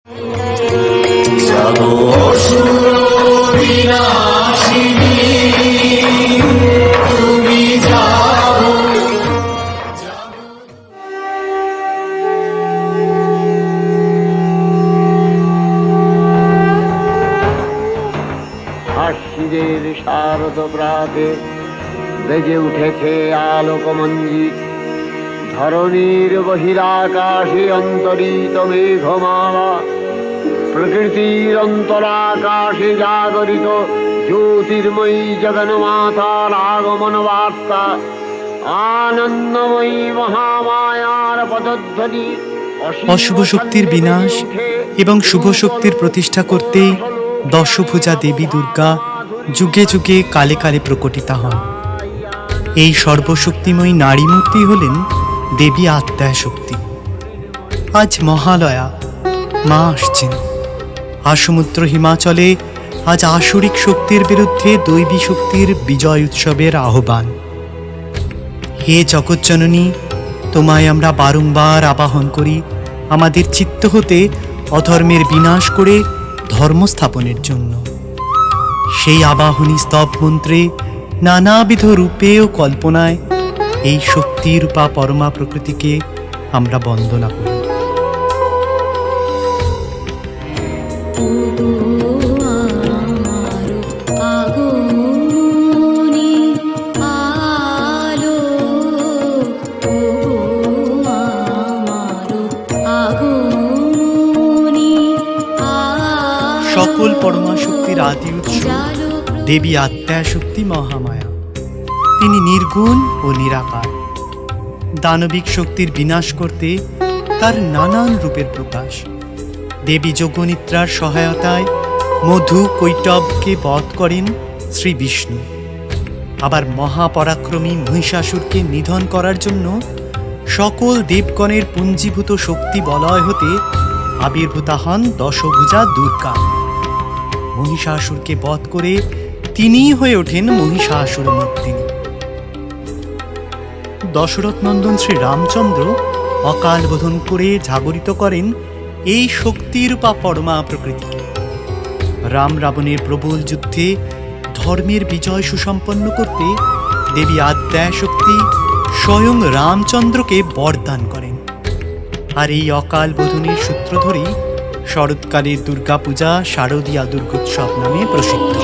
আশ্বিনের শারদ প্রাতে বেজে উঠেছে আলোকমঞ্জিত, ধরণীর বহিরাকাশে অন্তরিত মেঘমালা, প্রকৃতির অন্তরাকাশে জাগরিত জ্যোতির্ময়ী জগন্মাতার আগমন বার্তা, আনন্দময়ী মহামায়ার পদধ্বনি। অশুভ শক্তির বিনাশ এবং শুভ শক্তির প্রতিষ্ঠা করতে দশভুজা দেবী দুর্গা যুগে যুগে কালে কালে প্রকটিতা হন। এই সর্বশক্তিময়ী নারী মূর্তি হলেন দেবী আদ্যা শক্তি। আজ মহালয়া, মা আসছেন। আসমুদ্র হিমাচলে আজ আসরিক শক্তির বিরুদ্ধে দৈবী শক্তির বিজয় উৎসবের আহ্বান। হে জগজ্জননী, তোমায় আমরা বারংবার আবাহন করি আমাদের চিত্ত হতে অধর্মের বিনাশ করে ধর্ম স্থাপনের জন্য। সেই আবাহনী স্তব মন্ত্রে নানাবিধ রূপে ও কল্পনায় এই শক্তিরূপা পরমা প্রকৃতিকে আমরা বন্দনা করি। সকল পরমা শক্তির আদি উৎস দেবী আদ্যা শক্তি মহামায়া। তিনি নির্গুণ ও নিরাকার। দানবিক শক্তির বিনাশ করতে তার নানান রূপের প্রকাশ। দেবী যোগনিদ্রার সহায়তায় মধু কৈটবকে বধ করেন শ্রী বিষ্ণু। আবার মহাপরাক্রমী মহিষাসুরকে নিধন করার জন্য সকল দেবগণের পুঞ্জীভূত শক্তি বলয় হতে আবির্ভূতা হন দশভুজা দুর্গা। মহিষাসুরকে বধ করে তিনিই হয়ে ওঠেন মহিষাসুরমর্দিনী। দশরথ নন্দন শ্রী রামচন্দ্র অকাল বোধন করে জাগরিত করেন এই শক্তিরূপা পরমা প্রকৃতিকে। রাম রাবণের প্রবল যুদ্ধে ধর্মের বিজয় সুসম্পন্ন করতে দেবী আদ্যা শক্তি স্বয়ং রামচন্দ্রকে বরদান করেন। আর এই অকাল বোধনের সূত্র ধরেই শরৎকালের দুর্গাপূজা শারদীয়া দুর্গোৎসব নামে প্রসিদ্ধ।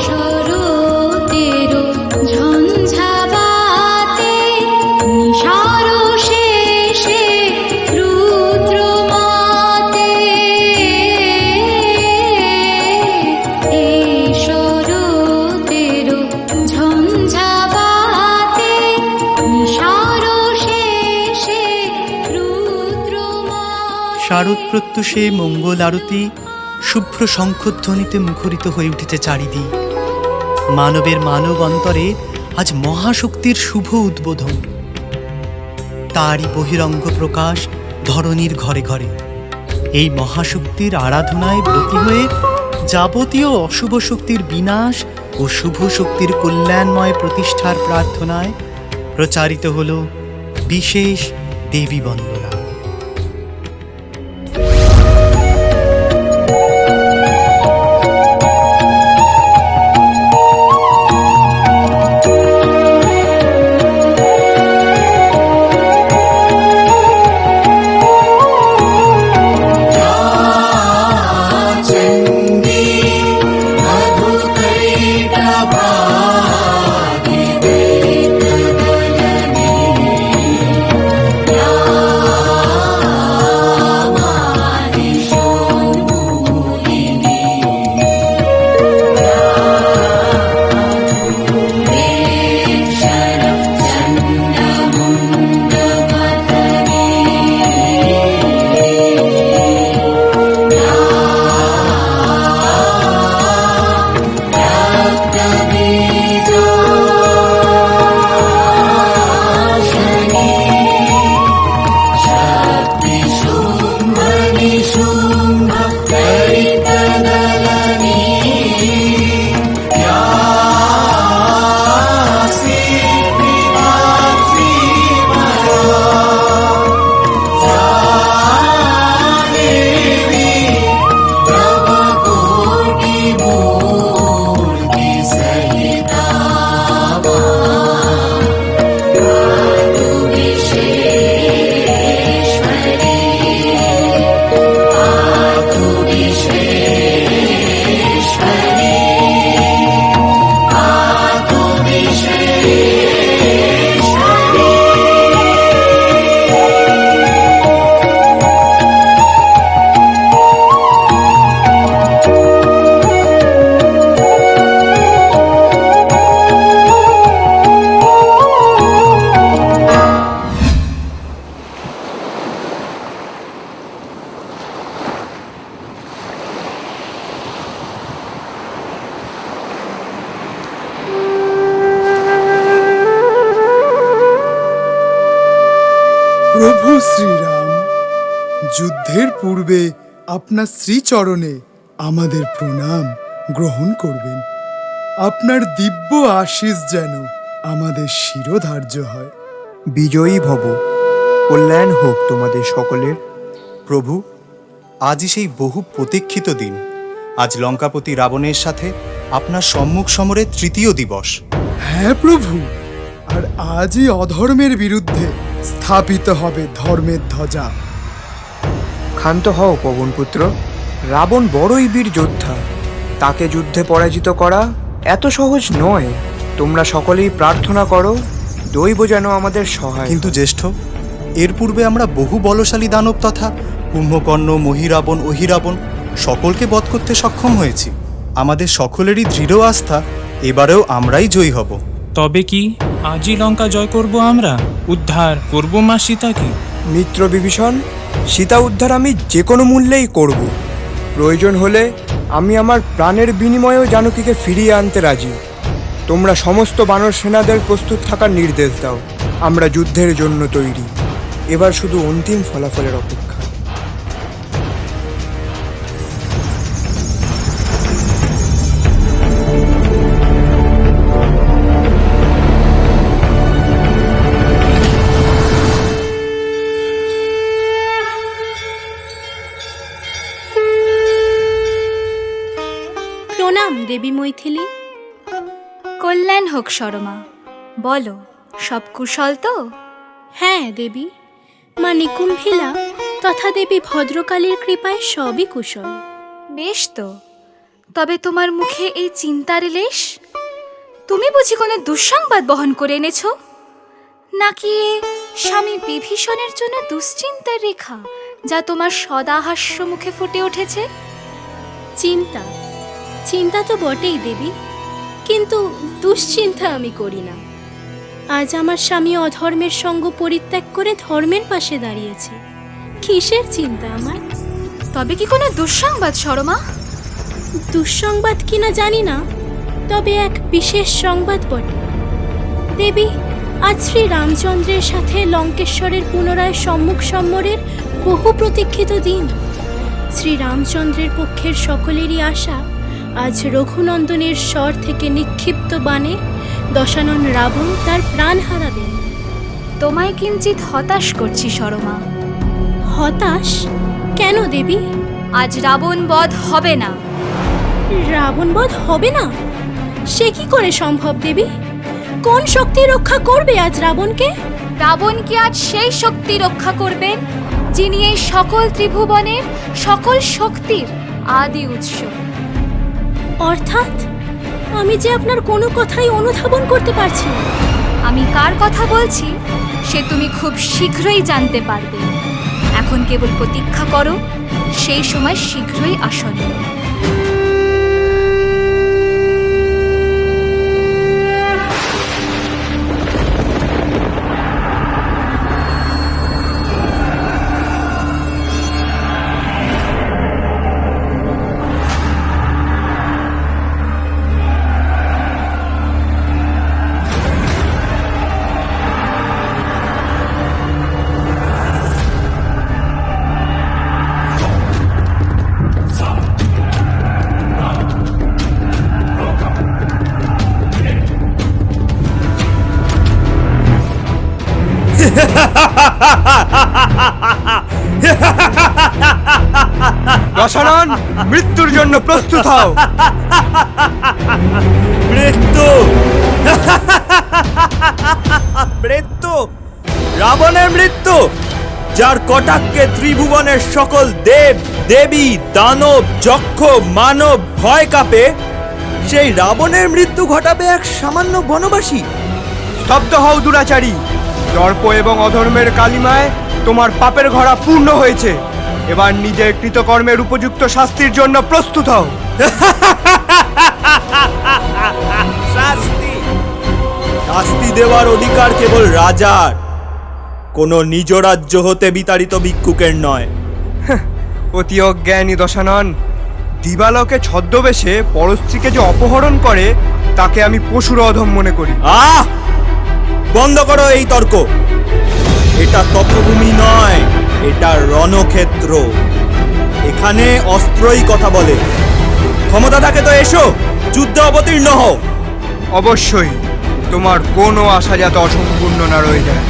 শারদ প্রত্যুষে মঙ্গল আরতি শুভ্র শঙ্খধ্বনিতে মুখরিত হয়ে উঠেছে চারিদিক। মানবের মানব অন্তরে আজ মহাশক্তির শুভ উদ্বোধন। তারই বহিরঙ্গ প্রকাশ ধরণীর ঘরে ঘরে। এই মহাশক্তির আরাধনায় ব্রতী হয়ে যাবতীয় অশুভ শক্তির বিনাশ ও শুভ শক্তির কল্যাণময় প্রতিষ্ঠার প্রার্থনায় প্রচারিত হল বিশেষ দেবী বন্দনা। প্রভু শ্রীরাম, যুদ্ধের পূর্বে আপনার শ্রীচরণে আমাদের প্রণাম গ্রহণ করবেন। আপনার দিব্য আশীষ যেন আমাদের শিরোধার্য হয়। বিজয়ী ভব, কল্যাণ হোক তোমাদের সকলের। প্রভু, আজই সেই বহু প্রতীক্ষিত দিন। আজ লঙ্কাপতি রাবণের সাথে আপনার সম্মুখ সমরের তৃতীয় দিবস। হ্যাঁ প্রভু, আর আজই অধর্মের বিরুদ্ধে স্থাপিত হবে ধর্মের ধ্বজা। ক্ষান্ত হও পবনপুত্র, রাবণ বড়ই বীর যোদ্ধা। তাকে যুদ্ধে পরাজিত করা এত সহজ নয়। তোমরা সকলেই প্রার্থনা করো দৈব যেন আমাদের সহায়। কিন্তু জ্যেষ্ঠ, এর পূর্বে আমরা বহু বলশালী দানব তথা কুম্ভকর্ণ, মহিরাবণ, অহিরাবণ সকলকে বধ করতে সক্ষম হয়েছি। আমাদের সকলেরই দৃঢ় আস্থা এবারেও আমরাই জয়ী হব। তবে কি আজই লঙ্কা জয় করব আমরা? উদ্ধার করব মা সীতাকে? মিত্র বিভীষণ, সীতা উদ্ধার আমি যে কোনো মূল্যেই করব। প্রয়োজন হলে আমি আমার প্রাণের বিনিময়েও জানকীকে ফিরিয়ে আনতে রাজি। তোমরা সমস্ত বানর সেনাদের প্রস্তুত থাকার নির্দেশ দাও। আমরা যুদ্ধের জন্য তৈরি। এবার শুধু অন্তিম ফলাফলের অপেক্ষা। প্রণাম দেবী মৈথিলী। কল্যাণ হোক সরমা। বলো, সব কুশল তো? হ্যাঁ দেবী, মা নিকুম্ভিলা তথা দেবী ভদ্রকালীর কৃপায় সবই কুশল। বেশ তো, তবে তোমার মুখে এই চিন্তার লেশ? তুমি বুঝি কোনো দুঃসংবাদ বহন করে এনেছ? নাকি এ স্বামী বিভীষণের জন্য দুশ্চিন্তার রেখা, যা তোমার সদা হাস্য মুখে ফুটে উঠেছে? চিন্তা চিন্তা তো বটেই দেবী, কিন্তু দুশ্চিন্তা আমি করি না। আজ আমার স্বামী অধর্মের সঙ্গ পরিত্যাগ করে ধর্মের পাশে দাঁড়িয়েছে। কিসের চিন্তা আমার? তবে কি কোনো দুঃসংবাদ সরমা? দুঃসংবাদ কিনা জানি না, তবে এক বিশেষ সংবাদ বটে। দেবী, আজ শ্রী রামচন্দ্রের সাথে লঙ্কেশ্বরের পুনরায় সম্মুখ সমরের বহু প্রতীক্ষিত দিন। শ্রী রামচন্দ্রের পক্ষের সকলেরই আশা আজ রঘুনন্দনের স্বর থেকে নিক্ষিপ্ত বাণে দশানন রাবণ তার প্রাণ হারাবেন। তোমায় কিঞ্চিত হতাশ করছি সরমা। হতাশ কেন দেবী? আজ রাবণ বধ হবে না। রাবণ বধ হবে না? সে কি করে সম্ভব দেবী? কোন শক্তি রক্ষা করবে আজ রাবণকে? রাবণ কি আজ সেই শক্তি রক্ষা করবেন যিনি এই সকল ত্রিভুবনের সকল শক্তির আদি উৎস? অর্থাৎ আমি যে আপনার কোনো কথাই অনুধাবন করতে পারছি না। আমি কার কথা বলছি সে তুমি খুব শীঘ্রই জানতে পারবে। এখন কেবল প্রতীক্ষা করো, সেই সময় শীঘ্রই আসন্ন। দশানন, মৃত্যুর জন্য প্রস্তুত হও। মৃত্যু মৃত্যু, রাবণের মৃত্যু, যার কটাক্ষে ত্রিভুবনের সকল দেব দেবী দানব যক্ষ মানব ভয় কাঁপে, সেই রাবণের মৃত্যু ঘটাবে এক সামান্য বনবাসী? স্তব্ধ হও দুরাচারী। দর্প এবং অধর্মের কালিমায় তোমার পাপের ঘোড়া পূর্ণ হয়েছে। এবার নিজের কৃতকর্মের উপযুক্ত শাস্তির জন্য প্রস্তুত হও। শাস্তি শাস্তি দেওয়ার অধিকার কেবল রাজার, কোনো নিজ রাজ্য হতে বিতাড়িত ভিক্ষুকের নয়। অতি অজ্ঞানী দশানন। দিবালোকে ছদ্মবেশে পরস্ত্রীকে যে অপহরণ করে তাকে আমি পশুর অধম মনে করি। বন্ধ করো এই তর্ক। এটা তপভূমি নয়, এটা রণক্ষেত্র। এখানে অস্ত্রই কথা বলে। ক্ষমতা থাকে তো এসো, যুদ্ধে অবতীর্ণ হও। অবশ্যই, তোমার কোনো আশা যাতে অসম্পূর্ণ না রয়ে যায়।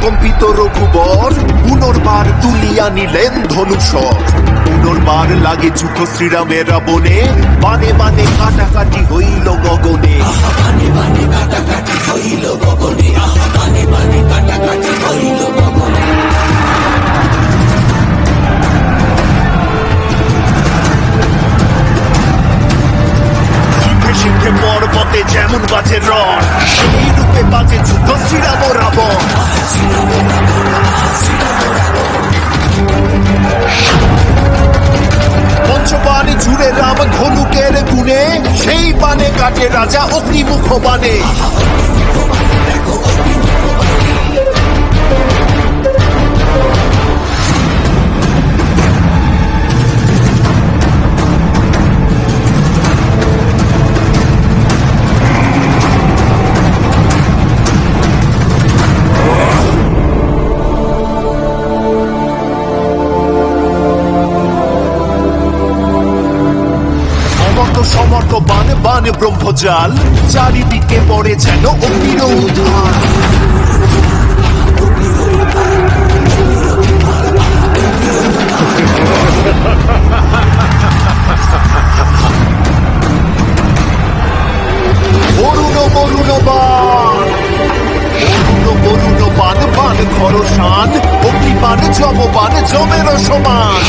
কম্পিত রঘুবর পুনর্বার তুলিয়া নিলেন ধনুষর। পুনর্বার লাগে যুদ্ধ শ্রীরামের রাবণে, বানে বানে কাটাকাটি হইল গগনে। সিংহে পর্বতে যেমন বাজে রণ, সেই রূপে বাজে যুদ্ধ শ্রীরাম ও রাবণ। পঞ্চবাণী জুড়ে রাম ধনুকের গুণে, সেই বানে কাটে রাজা অগ্নিমুখ বানে। সমর্থ বানে বানে ব্রহ্মজাল, চারিদিকে পড়ে যেন অগ্নির উদ্ধার। বরুণ বরুণ বান, বরুণ বরুণ বান বান খরসান, অগ্নিবান যমবান জমের সমান।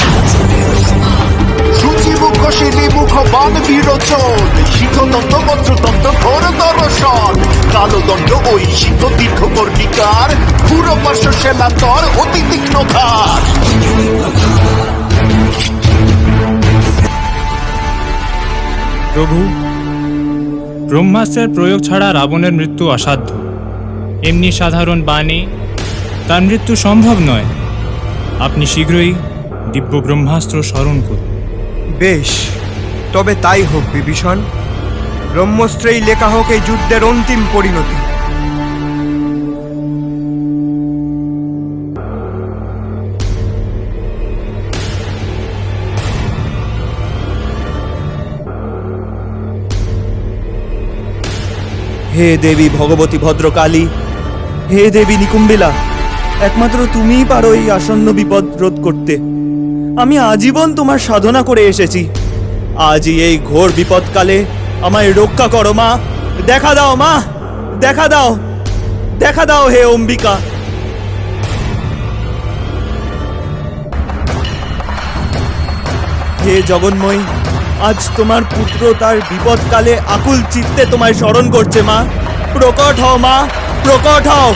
সূচিমুখ শিলিমুখ বান বিরোচন, শীতদন্ত বজ্রদন্ত ঘোর দর্শন। কালোদণ্ড ঐশিত দীর্ঘ কর্ণিকার, পুরো পার্শ্ব সেলাতর অতি তীক্ষ্ণ ধার। প্রভু, ব্রহ্মাস্ত্রের প্রয়োগ ছাড়া রাবণের মৃত্যু অসাধ্য। এমনি সাধারণ বাণে তার মৃত্যু সম্ভব নয়। আপনি শীঘ্রই দিব্য ব্রহ্মাস্ত্র স্মরণ করুন। বেশ, তবে তাই হোক বিভীষণ। ব্রহ্মস্ত্রেই লেখা হোক এই যুদ্ধের অন্তিম পরিণতি। হে দেবী ভগবতী ভদ্রকালী, হে দেবী নিকুম্বিলা, একমাত্র তুমিই পারো এই আসন্ন বিপদ রোধ করতে। আমি আজীবন তোমার সাধনা করে এসেছি। আজই এই ঘোর বিপদকালে আমায় রক্ষা করো মা। দেখা দাও মা, দেখা দাও, দেখা দাও হে অম্বিকা। হে জগন্ময়ী, আজ তোমার পুত্র তার বিপদকালে আকুল চিত্তে তোমায় স্মরণ করছে মা। প্রকট হও মা, প্রকট হও।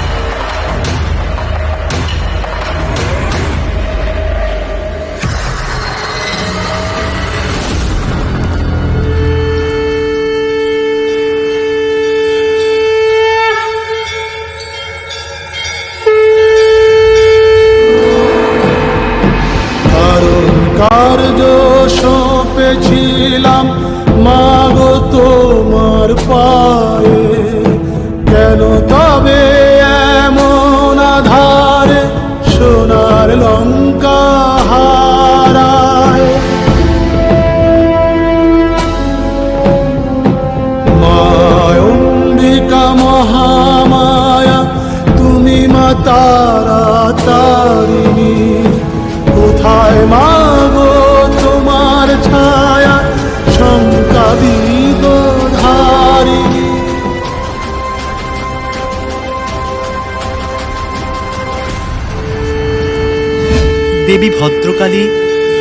কার্য সঁপেছিলাম মাগো তোমার পায়ে, কেন তবে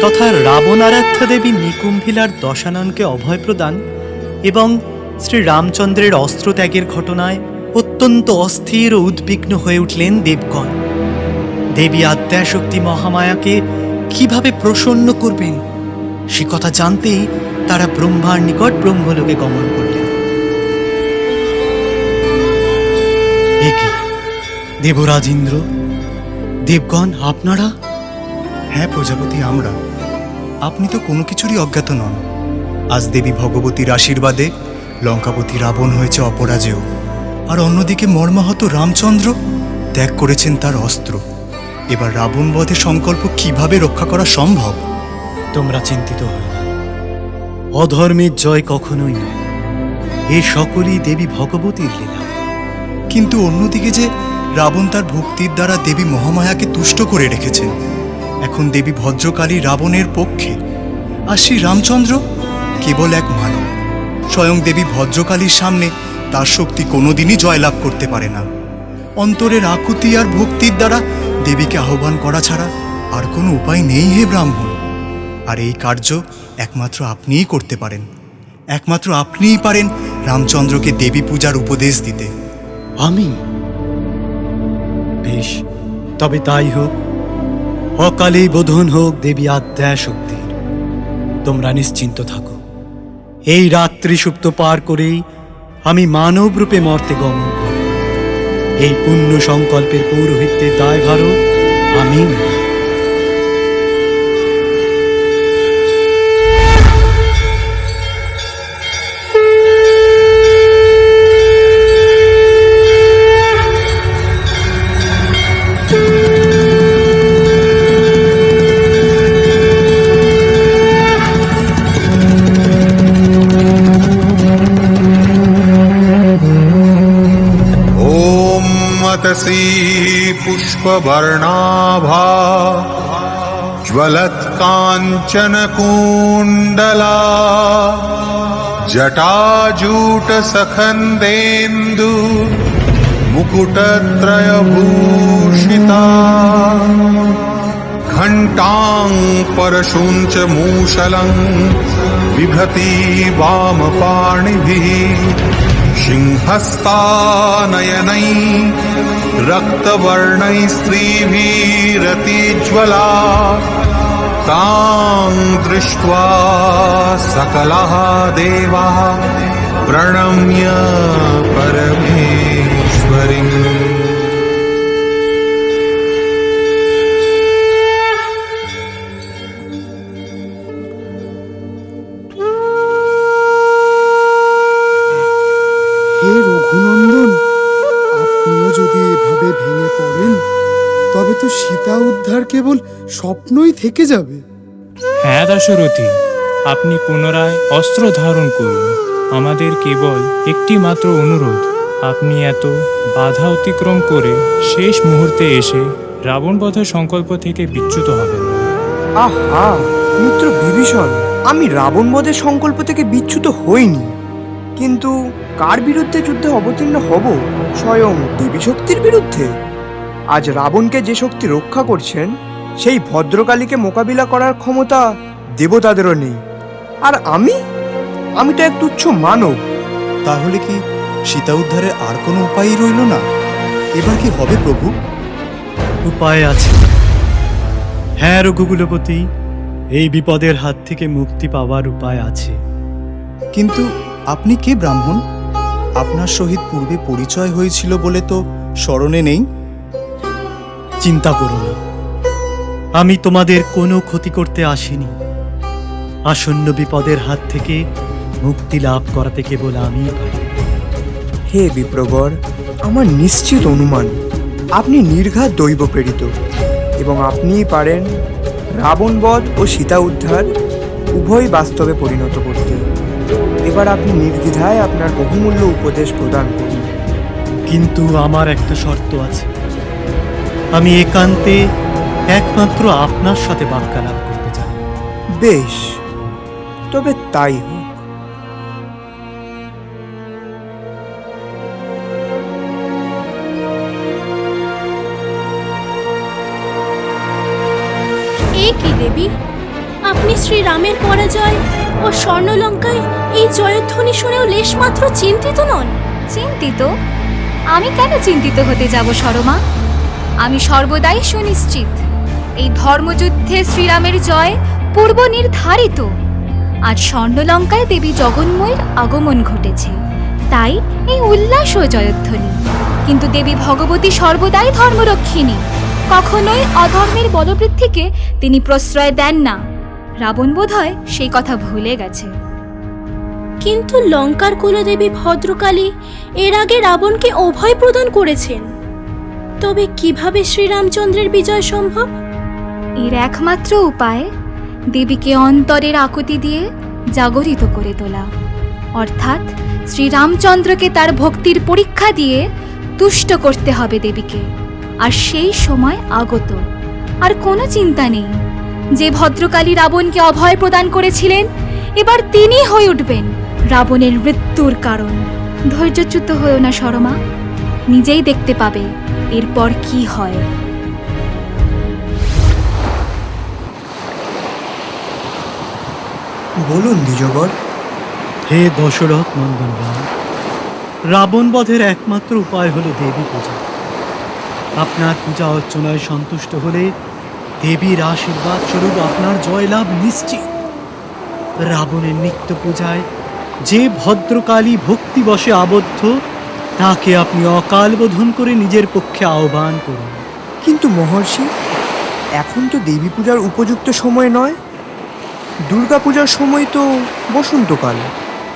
তথা রাবণ আরাধ্যা দেবী নিকুম্ভিলার দশাননকে অভয় প্রদান এবং শ্রী রামচন্দ্রের অস্ত্রত্যাগের ঘটনায় অত্যন্ত অস্থির ও উদ্বিগ্ন হয়ে উঠলেন দেবগণ। দেবী আদ্যাশক্তি মহামায়াকে কিভাবে প্রসন্ন করবেন সে কথা জানতেই তারা ব্রহ্মার নিকট ব্রহ্মলোকে গমন করলেন। এ কি দেবরাজ ইন্দ্র, দেবগণ আপনারা? হ্যাঁ প্রজাপতি, আমরা। আপনি তো কোনো কিছুরই অজ্ঞাত নন। আজ দেবী ভগবতীর আশীর্বাদে লঙ্কাপতি রাবণ হয়েছে অপরাজেয়, আর অন্যদিকে মর্মাহত রামচন্দ্র ত্যাগ করেছেন তার অস্ত্র। এবার রাবণ বধে সংকল্প কিভাবে রক্ষা করা সম্ভব? তোমরা চিন্তিত হও না, অধর্মের জয় কখনোই নয়, এ সকলই দেবী ভগবতীর লীলা। কিন্তু অন্যদিকে যে রাবণ তার ভক্তির দ্বারা দেবী মহামায়াকে তুষ্ট করে রেখেছেন, এখন দেবী ভদ্রকালী রাবণের পক্ষে, আর শ্রী রামচন্দ্র কেবল এক মানব। স্বয়ং দেবী ভদ্রকালীর সামনে তার শক্তি কোনোদিনই জয়লাভ করতে পারে না। অন্তরের আকুতি আর ভক্তির দ্বারা দেবীকে আহ্বান করা ছাড়া আর কোনো উপায় নেই হে ব্রাহ্মণ। আর এই কার্য একমাত্র আপনিই করতে পারেন। একমাত্র আপনিই পারেন রামচন্দ্রকে দেবী পূজার উপদেশ দিতে। আমি? বেশ, তবে তাই হোক। অকালেই বোধন হোক দেবী আদ্যা শক্তির। তোমরা নিশ্চিন্ত থাকো, এই রাত্রি সুপ্ত পার করেই আমি মানব রূপে মর্তে গমন করব। এই পুণ্য সংকল্পের পৌরোহিত্যের দায়ভারও আমি নেব। मतसी पुष्पवर्णाभा ज्वलत्काञ्चनकुण्डला जटाजूटसखन्देन्दु मुकुटत्रयभूषिता घण्टां परशुञ्च मूषलं बिभति वामपाणिभिः सिंहस्तानयनै रक्तवर्णै स्त्रीभिरतिज्वला तां दृष्ट्वा सकलाः देवाः प्रणम्य परमेश्वरीम्। হে রঘুনন্দন, আপনিও যদি এভাবে ভেঙে পড়েন তবে তো সীতা উদ্ধার কেবল স্বপ্নই থেকে যাবে। হ্যাঁ দাশরথী, আপনি পুনরায় অস্ত্র ধারণ করুন। আমাদের কেবল একটি মাত্র অনুরোধ, আপনি এত বাধা অতিক্রম করে শেষ মুহূর্তে এসে রাবণ বধের সংকল্প থেকে বিচ্যুত হবেন না। আহা মিত্র বিভীষণ, আমি রাবণ বধের সংকল্প থেকে বিচ্যুত হইনি, কিন্তু কার বিরুদ্ধে যুদ্ধে অবতীর্ণ হব? স্বয়ং দেবী শক্তির বিরুদ্ধে। আজ রাবণকে যে শক্তি রক্ষা করছেন সেই ভদ্রকালীকে মোকাবিলা করার ক্ষমতা দেবতাদেরও নেই। আর আমি তো এক তুচ্ছ মানব। তাহলে কি সীতা উদ্ধারের আর কোনো উপায়ই রইল না? এবার কি হবে প্রভু? উপায় আছে। হ্যাঁ রঘুকুলপতি, এই বিপদের হাত থেকে মুক্তি পাওয়ার উপায় আছে। কিন্তু আপনি কে ব্রাহ্মণ? আপনার সহিত পূর্বে পরিচয় হয়েছিল বলে তো স্মরণে নেই। চিন্তা করো না, আমি তোমাদের কোনো ক্ষতি করতে আসিনি। আসন্ন বিপদের হাত থেকে মুক্তি লাভ করাতে কেবল আমিই পারি। হে বিপ্রবর, আমার নিশ্চিত অনুমান আপনি নির্ঘাত দৈব প্রেরিত এবং আপনিই পারেন রাবণ বধ ও সীতা উদ্ধার উভয় বাস্তবে পরিণত করতে। এবার আপনি নির্দ্বিধায় আপনার বহুমূল্য উপদেশ প্রদান করুন। কিন্তু আমার একটা শর্ত আছে, আমি একান্তে একমাত্র আপনার সাথে বাক্যালাপ করতে চাই। বেশ, তবে তাই হোক। এ কি দেবী, আপনি শ্রীরামের পরাজয় ও স্বর্ণলঙ্কায় এই জয়ধ্বনি শুনেও লেশমাত্র চিন্তিত নন? চিন্তিত? আমি কেন চিন্তিত হতে যাব শর্মা? আমি সর্বদাই সুনিশ্চিত এই ধর্মযুদ্ধে শ্রীরামের জয় পূর্ব নির্ধারিত। আজ স্বর্ণলঙ্কায় দেবী জগন্ময়ীর আগমন ঘটেছে, তাই এই উল্লাস ও জয়ধ্বনি। কিন্তু দেবী ভগবতী সর্বদাই ধর্মরক্ষিণী, কখনোই অধর্মের বলবৃদ্ধিকে তিনি প্রশ্রয় দেন না। রাবণ বোধহয় সেই কথা ভুলে গেছে। কিন্তু লঙ্কার কুলদেবী ভদ্রকালী এর আগে রাবণকে অভয় প্রদান করেছেন। তবে কিভাবে শ্রীরামচন্দ্রের বিজয় সম্ভব? এর একমাত্র উপায় দেবীকে অন্তরের আকুতি দিয়ে জাগরিত করে তোলা, অর্থাৎ শ্রীরামচন্দ্রকে তার ভক্তির পরীক্ষা দিয়ে তুষ্ট করতে হবে দেবীকে। আর সেই সময় আগত। আর কোনো চিন্তা নেই, যে ভদ্রকালী রাবণকে অভয় প্রদান করেছিলেন এবার তিনি হয়ে উঠবেন রাবণের মৃত্যুর কারণ। ধৈর্যচ্যুত হয়েও না শর্মা, নিজেই দেখতে পাবে এরপর কি হয়। বলুন দ্বিজবর। হে দশরথ নন্দন রাম, রাবণ বধের একমাত্র উপায় হলো দেবী পূজা। আপনার পূজা অর্চনায় সন্তুষ্ট হলে দেবীর আশীর্বাদ স্বরূপ আপনার জয়লাভ নিশ্চিত। রাবণের নিত্য পূজায় যে ভদ্রকালী ভক্তিবশে আবদ্ধ, তাকে আপনি অকাল বোধন করে নিজের পক্ষে আহ্বান করুন। কিন্তু মহর্ষি, এখন তো দেবী পূজার উপযুক্ত সময় নয়। দুর্গা পূজার সময় তো বসন্তকাল।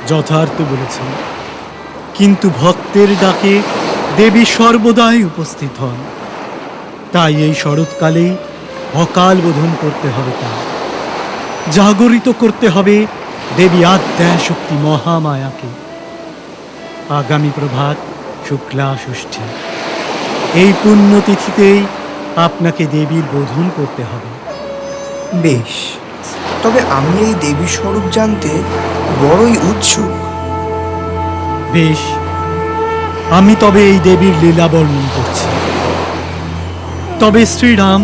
যথার্থ বলেছেন, কিন্তু ভক্তের ডাকে দেবী সর্বদাই উপস্থিত হন। তাই এই শরৎকালেই অকাল বোধন করতে হবে, তা জাগরিত করতে হবে দেবী আদ্যা শক্তি মহামায়াকে। আগামী প্রভাত শুক্লা ষষ্ঠী, এই পুণ্যতিথিতেই আপনাকে দেবীর বোধন করতে হবে। বেশ, তবে আমি এই দেবীর স্বরূপ জানতে বড়ই উৎসুক। বেশ, আমি তবে এই দেবীর লীলা বর্ণন করছি। তবে শ্রীরাম,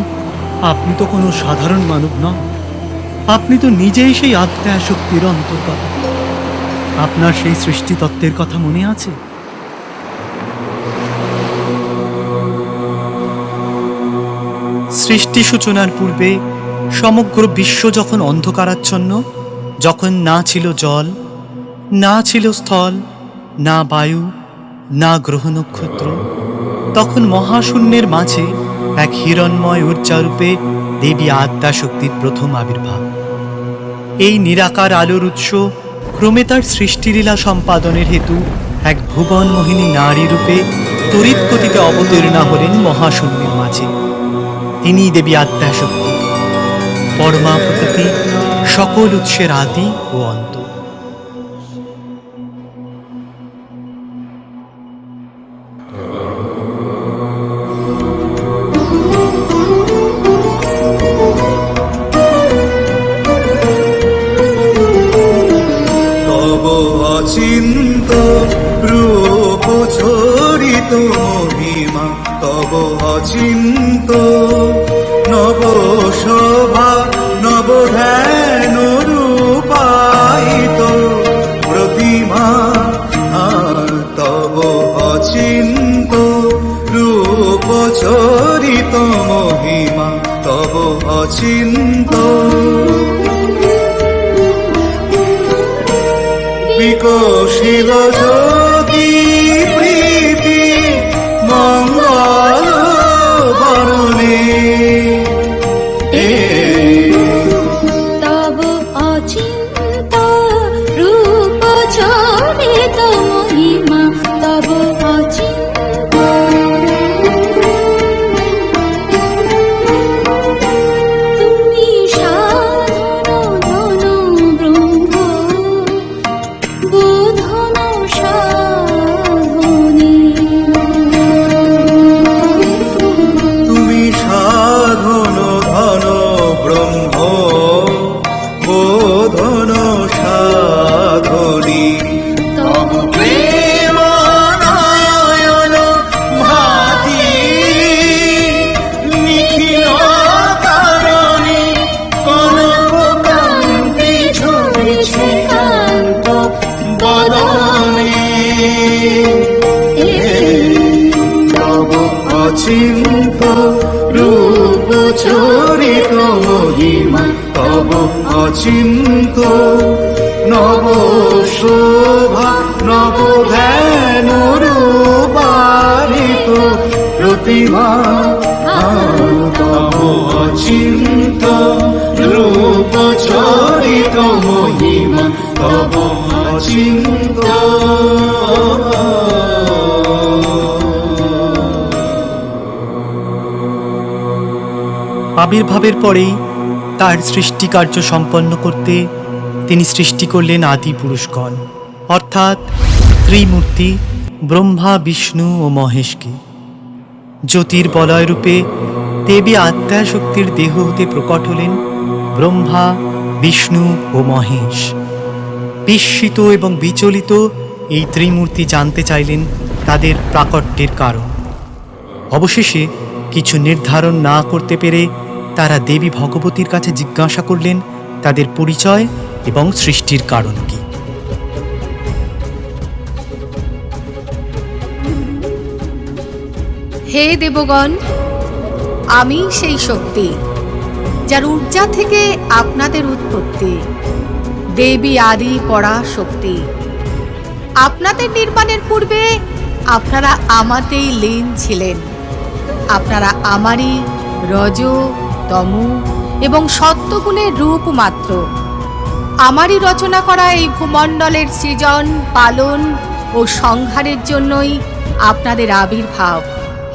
আপনি তো কোনো সাধারণ মানব নন। আপনি তো নিজেই সেই আত্মা শক্তির অন্তর্গত। আপনার সেই সৃষ্টিতত্ত্বের কথা মনে আছে? সৃষ্টি সূচনার পূর্বে সমগ্র বিশ্ব যখন অন্ধকারাচ্ছন্ন, যখন না ছিল জল, না ছিল স্থল, না বায়ু, না গ্রহ নক্ষত্র, তখন মহাশূন্যের মাঝে এক হিরণ্ময় ঊর্জারূপে দেবী আদ্যা শক্তির প্রথম আবির্ভাব। এই নিরাকার আলোর উৎস ক্রমে তার সৃষ্টিলীলা সম্পাদনের হেতু এক ভুবন মোহিনী নারী রূপে তড়িৎ গতিতে অবতীর্ণা হলেন মহাশূন্যের মাঝে। তিনিই দেবী আদ্যা শক্তি, পরমা প্রকৃতি, সকল উৎসের আদি ও অন্ত। তব অচিন্ত রূপ ছড়িত মহিমা, তব অচিন্ত নব শোভা, নব ধ্যান রূপায়িত প্রতিমা। তব অচিন্ত রূপ ছড়িত মহিমা, তব অচিন্ত বিকশিল জ্যোতি প্রীতি মঙ্গল বরণে। তব অচিন্ত রূপ ছড়িত মহিমা, তব অচিন্ত তুমি সাধন ব্রহ্ম বোধন সাধনে। তুমি সাধন ধন ব্রহ্ম বোধন সাধনী। তব প্রেম নয়ন ভাতি নিখিল কারণে কনক চিন্ত নব শোভা নব ধ্যান রূপারিত প্রতিমা তব অচিন্ত রূপ চরিত মহিমা তব অচিন্ত। আবির্ভাবের পরেই তার সৃষ্টিকার্য সম্পন্ন করতে তিনি সৃষ্টি করলেন আদি পুরুষগণ, অর্থাৎ ত্রিমূর্তি ব্রহ্মা, বিষ্ণু ও মহেশকে। জ্যোতির্বলয় রূপে দেবী আদ্যাশক্তির দেহ হতে প্রকট হলেন ব্রহ্মা, বিষ্ণু ও মহেশ। বিস্মিত এবং বিচলিত এই ত্রিমূর্তি জানতে চাইলেন তাদের প্রাকট্যের কারণ। অবশেষে কিছু নির্ধারণ না করতে পেরে তারা দেবী ভগবতীর কাছে জিজ্ঞাসা করলেন তাদের পরিচয় এবং সৃষ্টির কারণ কি। হে দেবগণ, আমি সেই শক্তি যার ঊর্জা থেকে আপনাদের উৎপত্তি, দেবী আদি পরাশক্তি। আপনাদের নির্মাণের পূর্বে আপনারা আমাতেই লীন ছিলেন। আপনারা আমারই রজ, তম এবং সত্যগুণের রূপ মাত্র। আমারই রচনা করা এই ভূমণ্ডলের সৃজন, পালন ও সংহারের জন্যই আপনাদের আবির্ভাব।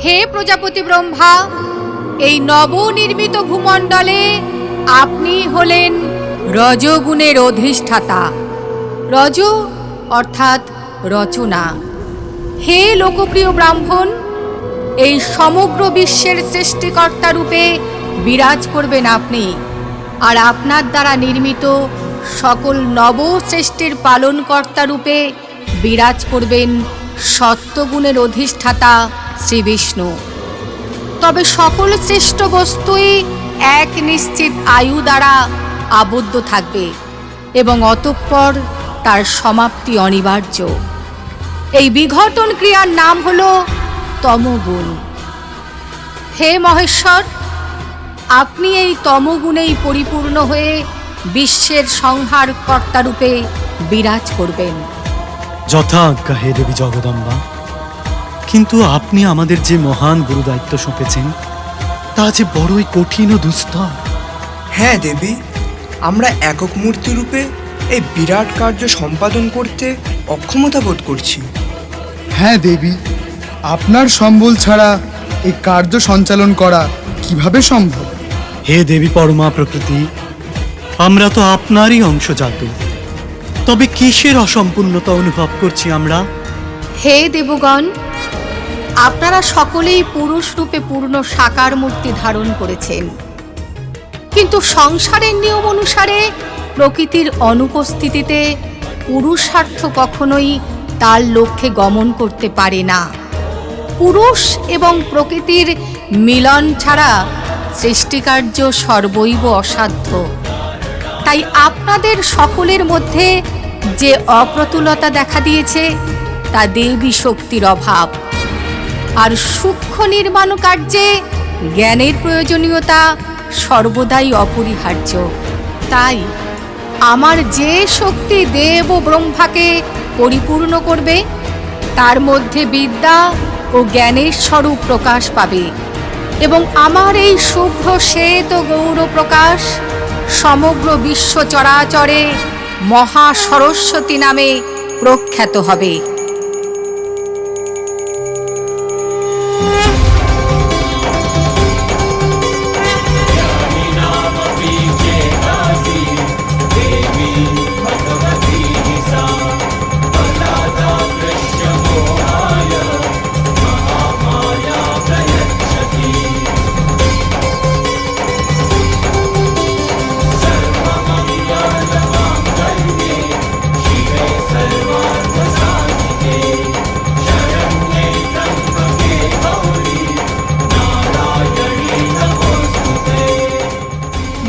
হে প্রজাপতি ব্রহ্মা, এই নবনির্মিত ভূমণ্ডলে আপনি হলেন রজগুণের অধিষ্ঠাতা। রজ অর্থাৎ রচনা। হে লোকপ্রিয় ব্রাহ্মণ, এই সমগ্র বিশ্বের সৃষ্টিকর্তা রূপে বিরাজ করবেন আপনি, আর আপনার দ্বারা নির্মিত সকল নব সৃষ্টির পালনকর্তা রূপে বিরাজ করবেন সত্যগুণের অধিষ্ঠাতা শ্রী বিষ্ণু। তবে সকল সৃষ্ট বস্তুই এক নিশ্চিত আয়ু দ্বারা আবদ্ধ থাকবে এবং অতঃপর তার সমাপ্তি অনিবার্য। এই বিঘটন ক্রিয়ার নাম হল তমগুণ। হে মহেশ্বর, আপনি এই তমগুণেই পরিপূর্ণ হয়ে বিশ্বের সংহার কর্তারূপে বিরাজ করবেন। যথাজ্ঞা হে দেবী জগদম্বা। কিন্তু আপনি আমাদের যে মহান গুরুদায়িত্ব সঁপেছেন তা যে বড়ই কঠিন ও দুস্তর। হ্যাঁ দেবী, আমরা একক মূর্তি রূপে এই বিরাট কার্য সম্পাদন করতে অক্ষমতা বোধ করছি। হ্যাঁ দেবী, আপনার সম্বল ছাড়া এই কার্য সঞ্চালন করা কিভাবে সম্ভব? হে দেবী পরমা প্রকৃতি, আমরা তো আপনারই অংশজাত, তবে কিসের অসম্পূর্ণতা অনুভব করছি আমরা? হে দেবগণ, আপনারা সকলেই পুরুষ রূপে পূর্ণ সাকার মূর্তি ধারণ করেছেন, কিন্তু সংসারের নিয়ম অনুসারে প্রকৃতির অনুপস্থিতিতে পুরুষার্থ কখনোই তার লক্ষ্যে গমন করতে পারে না। পুরুষ এবং প্রকৃতির মিলন ছাড়া সৃষ্টিকার্য সর্বৈব অসাধ্য। তাই আপনাদের সকলের মধ্যে যে অপ্রতুলতা দেখা দিয়েছে তা দেবী শক্তির অভাব, আর সূক্ষ্ম নির্মাণ কার্যে জ্ঞানের প্রয়োজনীয়তা সর্বদাই অপরিহার্য। তাই আমার যে শক্তি দেব ও ব্রহ্মাকে পরিপূর্ণ করবে, তার মধ্যে বিদ্যা ও জ্ঞানের স্বরূপ প্রকাশ পাবে, এবং আমার এই শুভ্র শ্বেত গৌর প্রকাশ সমগ্র বিশ্ব চরাচরে মহা সরস্বতী নামে প্রখ্যাত হবে।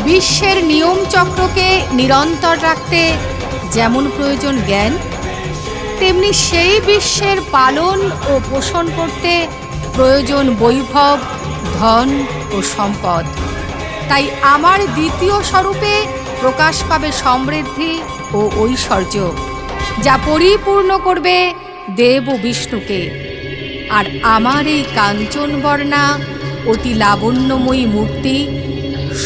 বিশ্বের নিয়ম চক্রকে নিরন্তর রাখতে যেমন প্রয়োজন জ্ঞান, তেমনি সেই বিশ্বের পালন ও পোষণ করতে প্রয়োজন বৈভব, ধন ও সম্পদ। তাই আমার দ্বিতীয় স্বরূপে প্রকাশ পাবে সমৃদ্ধি ও ঐশ্বর্য, যা পরিপূর্ণ করবে দেব ও বিষ্ণুকে। আর আমার এই কাঞ্চনবর্ণা অতি লাবণ্যময়ী মূর্তি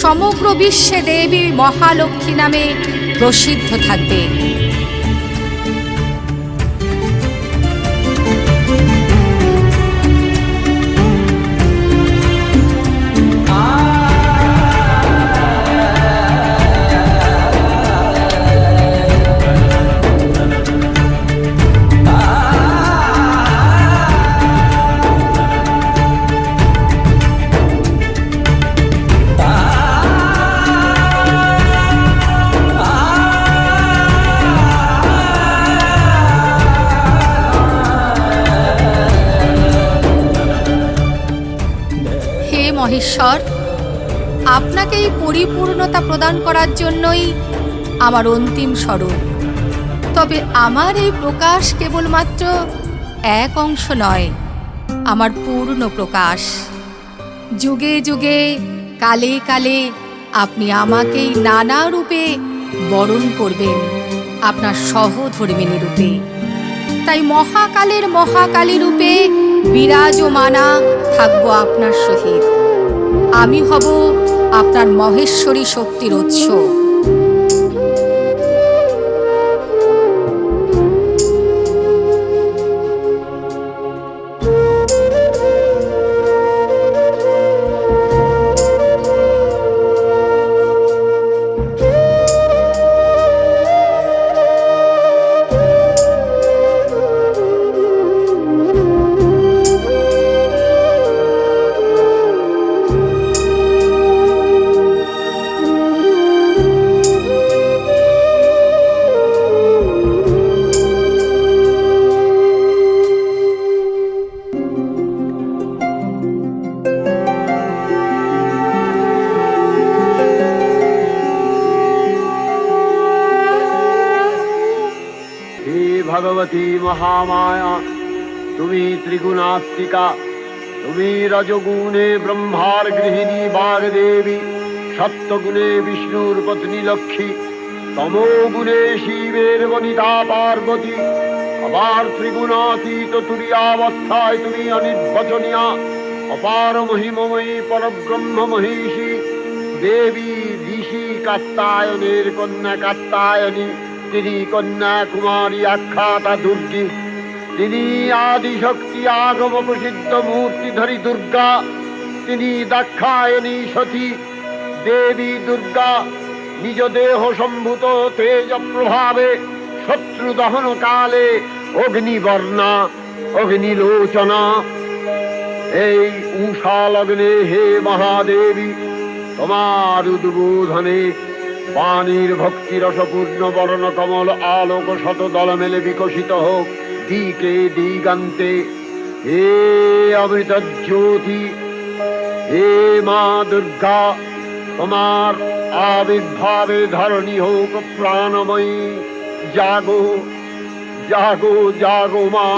সমগ্র বিশ্বে দেবী মহালক্ষ্মী নামে প্রসিদ্ধ থাকবে। মহেশ্বর, আপনাকে এই পরিপূর্ণতা প্রদান করার জন্যই আমার অন্তিম স্বরূপ। তবে আমার এই প্রকাশ কেবলমাত্র এক অংশ নয়, আমার পূর্ণ প্রকাশ। যুগে যুগে কালে কালে আপনি আমাকেই নানা রূপে বরণ করবেন, আপনার সহধর্মিণী রূপে। তাই মহাকালের মহাকালী রূপে বিরাজমানা থাকবো আপনার সহিত। আমি হব আপনার মহেশ্বরী শক্তির উৎস। ভগবতী মহামায়া, তুমি ত্রিগুণাত্মিকা, তুমি রজগুণে ব্রহ্মার গৃহিণী বাগদেবী, সত্যগুণে বিষ্ণুর পত্নী লক্ষ্মী, তমোগুণে শিবের বনিতা পার্বতী, আবার ত্রিগুণাতীত তুরীয়াবস্থায় তুমি অনির্বচনীয়া, অপার মহিমময়ী পরব্রহ্ম মহিষী দেবী, ঋষি কাত্যায়নের কন্যা কাত্যায়নী, তিনি কন্যা কুমারী আখ্যাতা দুর্গী, তিনি আদিশক্তি আগম প্রসিদ্ধ মূর্তিধরী দুর্গা, তিনি দাক্ষায়ণী সতী দেবী দুর্গা। নিজ দেহ সম্ভূত তেজ প্রভাবে শত্রু দহন কালে অগ্নিবর্ণা অগ্নিলোচনা। এই উষা লগ্নে হে মহাদেবী, তোমার উদ্বোধনে পানির ভক্তি রসপূর্ণ বরণ কমল আলোক শত দল মেলে বিকশিত হোক দিকে দিগান্তে। হে অমৃত জ্যোতি, হে মা দুর্গা, তোমার আবির্ভাবে ধরণী হোক প্রাণময়ী। জাগো জাগো জাগো মা।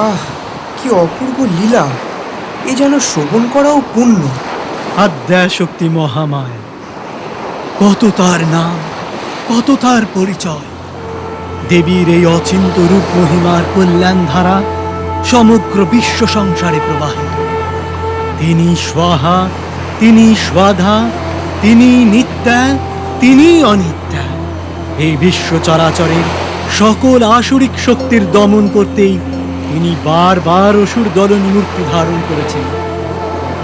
আহ, কি অপূর্ব লীলা! এ যেন শ্রবণ করাও পুণ্য। আদ্যাশক্তি মহামায়া, কত তার নাম, কত তার পরিচয়। দেবীর এই অচিন্ত রূপ মহিমার কল্যাণ ধারা সমগ্র বিশ্ব সংসারে প্রবাহিত। তিনি স্বাহা, তিনি স্বাধা, তিনি নিত্যা, তিনি অনিত্যা। এই বিশ্ব চরাচরের সকল আসুরিক শক্তির দমন করতেই তিনি বারবার অসুর দলনী মূর্তি ধারণ করেছেন।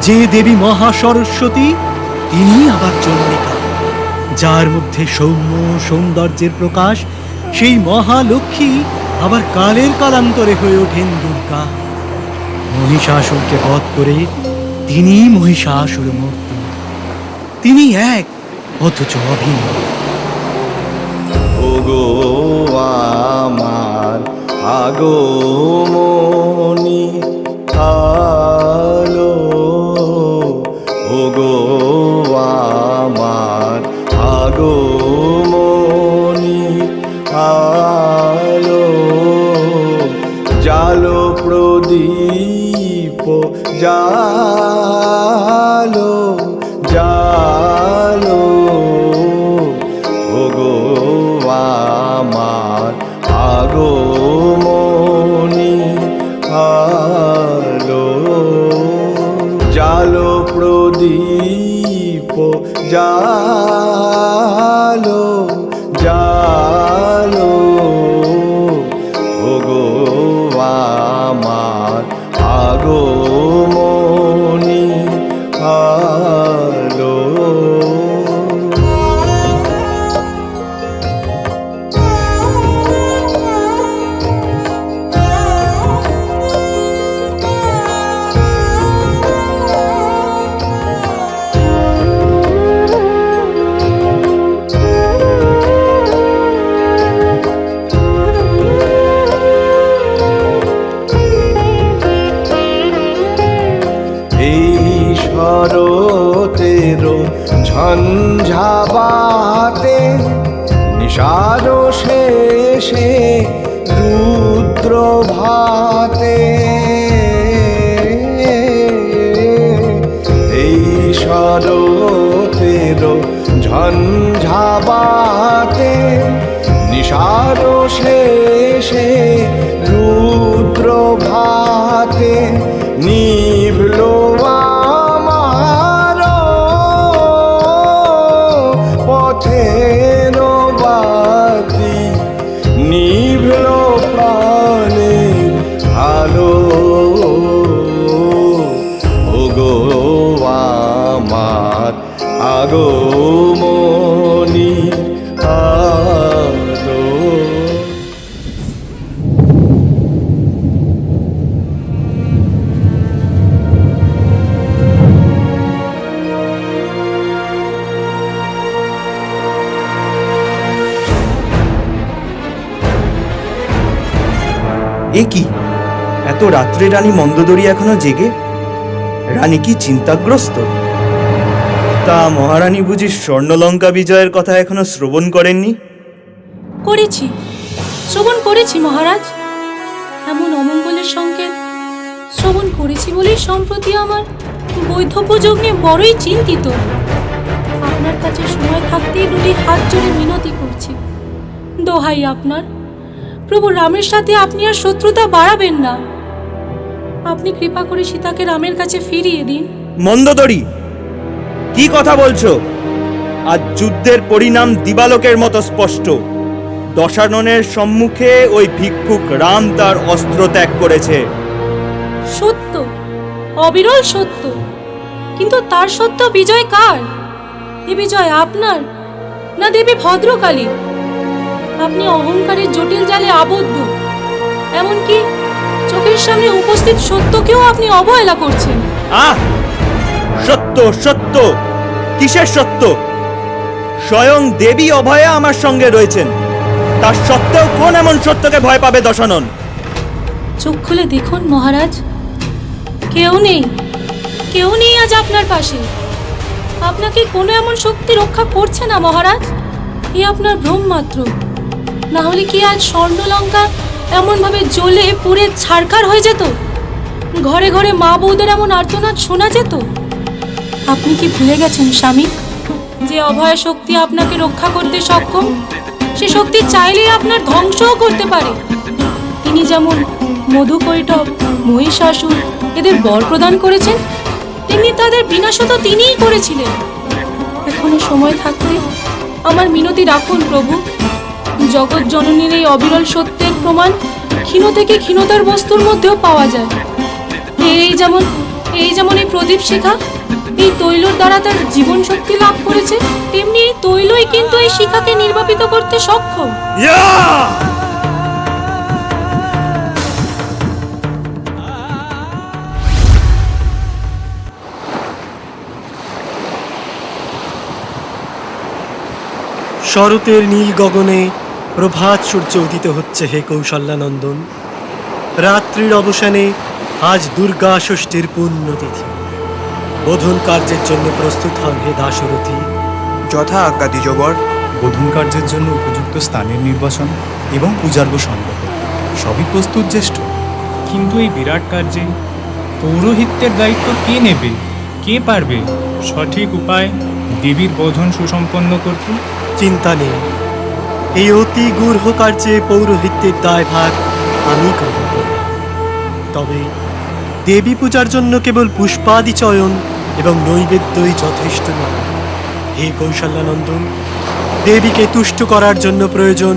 যে দেবী মহা সরস্বতী, তিনি আবার চন্ডিকা। যার মধ্যে সৌম্য সৌন্দর্যের প্রকাশ, সেই মহালক্ষ্মী আবার কালের কালান্তরে হয়ে ওঠেন দুর্গা। মহিষাসুরকে বধ করে তিনি মহিষাসুর মূর্তি। তিনি এক অথচ অভিন্ন। ওগো আমার আগমনী আলো, ওগো আমার আগমনী আলো, জালো প্রদীপ জালো জালো ওগো আমার আগমনী আলো জালো প্রদীপ জালো জালো ওগো আমার আগমনী আলো শরতেরো ঝঞ্ঝাবাতে নিশারো শেষে রুদ্র ভাতে এই শরতেরো ঝঞ্ঝাবাতে নিশারো শেষে রুদ্র ভাতে নিভলো আমার পথের বাতি নিভলো প্রাণের আলো ওগো আমার আগমনী আলো এ কি এত রাত্রে রানী মন্দোদরী এখনো জেগে? রানী কি চিন্তাগ্রস্ত? তা মহারানী বুঝি স্বর্ণলঙ্কা বিজয়ের কথা এখনো শ্রবণ করেননি? করেছি, শ্রবণ করেছি মহারাজ। এমন অমঙ্গলের সংকেত শ্রবণ করেছি বলেই সম্প্রতি আমার বৈধব্যযোগ নিয়ে বড়ই চিন্তিত। আপনার কাছে সময় থাকতেই দুটি হাত জোড়ে মিনতি করছি, দোহাই আপনার, প্রভু রামের সাথে আপনি আর শত্রুতা বাড়াবেন না। আপনি কৃপা করে সীতাকে রামের কাছে ফিরিয়ে দিন। মন্দোদরী, কি কথা বলছো? আজ যুদ্ধের পরিণাম দিবালোকের মতো স্পষ্ট। দশাননের সম্মুখে ওই ভিক্ষুক রাম তার অস্ত্র ত্যাগ করেছে। সত্য, অবিরল সত্য, কিন্তু তার সত্য বিজয় কার? এ বিজয় আপনার না দেবী ভদ্রকালী? আপনি অহংকারের জটিল জালে আবদ্ধ, এমনকি চোখের সামনে উপস্থিত সত্যকেও আপনি অবহেলা করছেন। সত্য সত্য, কিসের সত্য? স্বয়ং দেবী অভয়া আমার সঙ্গে রয়েছেন, তার সত্ত্বেও কোন এমন সত্যকে ভয় পাবে দশানন? চোখ খুলে দেখুন মহারাজ, কেউ নেই, কেউ নেই আজ আপনার পাশে। আপনাকে কোনো এমন শক্তি রক্ষা করছে না মহারাজ, এ আপনার ভ্রম মাত্র। না হলে কি আজ স্বর্ণলঙ্কা এমনভাবে জ্বলে পুড়ে ছারখার হয়ে যেত? ঘরে ঘরে মা বউদের এমন আর্তনাদ শোনা যেত? আপনি কি ভুলে গেছেন স্বামী, যে অভয় শক্তি আপনাকে রক্ষা করতে সক্ষম, সে শক্তি চাইলেই আপনার ধ্বংসও করতে পারে। তিনি যেমন মধুকৈটব, মহিষাসুর এদের বর প্রদান করেছেন, তেমনি তাদের বিনাশও তো তিনিই করেছিলেন। এখনো সময় থাকতে আমার মিনতি রাখুন প্রভু। জগৎ জননীর এই অবিরল সত্যের প্রমাণ ক্ষীণ থেকে ক্ষীণতার বস্তুর মধ্যেও পাওয়া যায়। এই যেমন এই প্রদীপ শিখা, এই তৈলর দ্বারা তার জীবন শক্তি লাভ করেছে, তেমনি এই তৈলই কিন্তু এই শিখাকে নির্বাপিত করতে সক্ষম। শরতের নীল গগনে প্রভাত সূর্য উদিত হচ্ছে হে কৌশল্যানন্দন। রাত্রির অবসানে আজ দুর্গা ষষ্ঠীর পুণ্যতিথি। বোধন কার্যের জন্য প্রস্তুত হন হে দাশরথী। যথা আজ্ঞা দ্বিজবর। বোধন কার্যের জন্য উপযুক্ত স্থানের নির্বাচন এবং পূজার্ঘ সংগ্রহ সবই প্রস্তুত জ্যেষ্ঠ। কিন্তু এই বিরাট কার্যে পৌরোহিত্যের দায়িত্ব কে নেবে? কে পারবে সঠিক উপায় দেবীর বোধন সুসম্পন্ন করতে? চিন্তা নেই, এই অতি গূঢ় কার্যে পৌরোহিত্যের দায়ভার আমি গ্রহণ করব। তবে দেবী পূজার জন্য কেবল পুষ্পাদি চয়ন এবং নৈবেদ্যই যথেষ্ট নয়। হে কৌশল্যানন্দন, দেবীকে তুষ্ট করার জন্য প্রয়োজন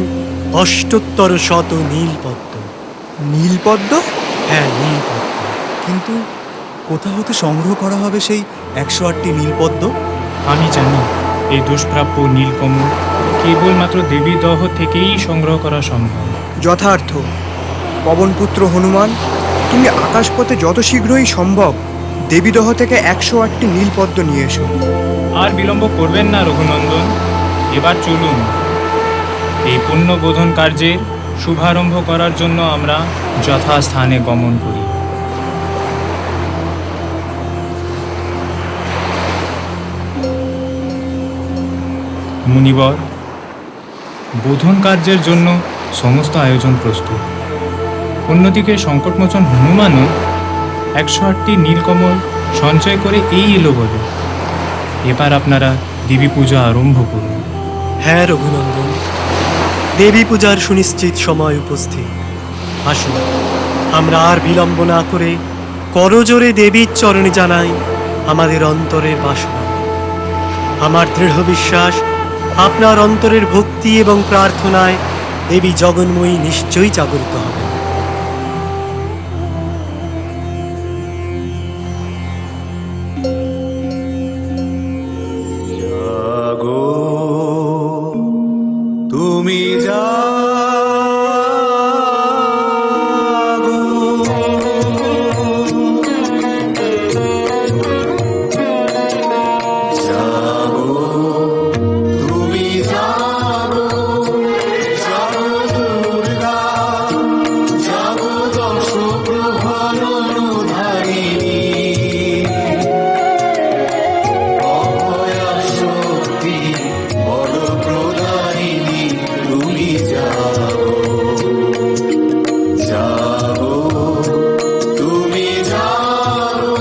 ৭৮ নীলপদ্ম। নীলপদ্ম? হ্যাঁ, নীলপদ্ম। কিন্তু কোথা হতে সংগ্রহ করা হবে সেই ১০৮টি নীলপদ্ম? আমি জানি এই দুষ্প্রাপ্য নীলকমল কেবলমাত্র দেবী দহ থেকেই সংগ্রহ করা সম্ভব। যথার্থ। পবনপুত্র হনুমান, তুমি আকাশপথে যত শীঘ্রই সম্ভব দেবীদহ থেকে ১০৮টি নীলপদ্ম নিয়ে এসো। আর বিলম্ব করবেন না রঘুনন্দন, এবার চলুন। এই পুণ্যবোধন কার্যের শুভারম্ভ করার জন্য আমরা যথাস্থানে গমন করি। মুনিবর, বোধন কার্যের জন্য সমস্ত আয়োজন প্রস্তুত। অন্যদিকে সংকটমোচন হনুমানও ১০৮টি নীলকমল সঞ্চয় করে এই এলো বলে। এবার আপনারা দেবী পূজা আরম্ভ করুন। হ্যাঁ রঘুনন্দন, দেবী পূজার সুনিশ্চিত সময় উপস্থিত। আসুন, আমরা আর বিলম্ব না করে করজোরে দেবীর চরণে জানাই আমাদের অন্তরের বাসনা। আমার দৃঢ় বিশ্বাস, আপনার অন্তরের ভক্তি এবং প্রার্থনায় দেবী জগন্ময়ী নিশ্চয়ই জাগরিত হবেন। জাগো তুমি জাগো, জাগো তুমি জাগো, জাগো দুর্গা, জাগো দশ প্রহরণধারিণী, অভয়া শক্তি বড় প্রদায়িনী, তুমি জাগো, জাগো তুমি জাগো।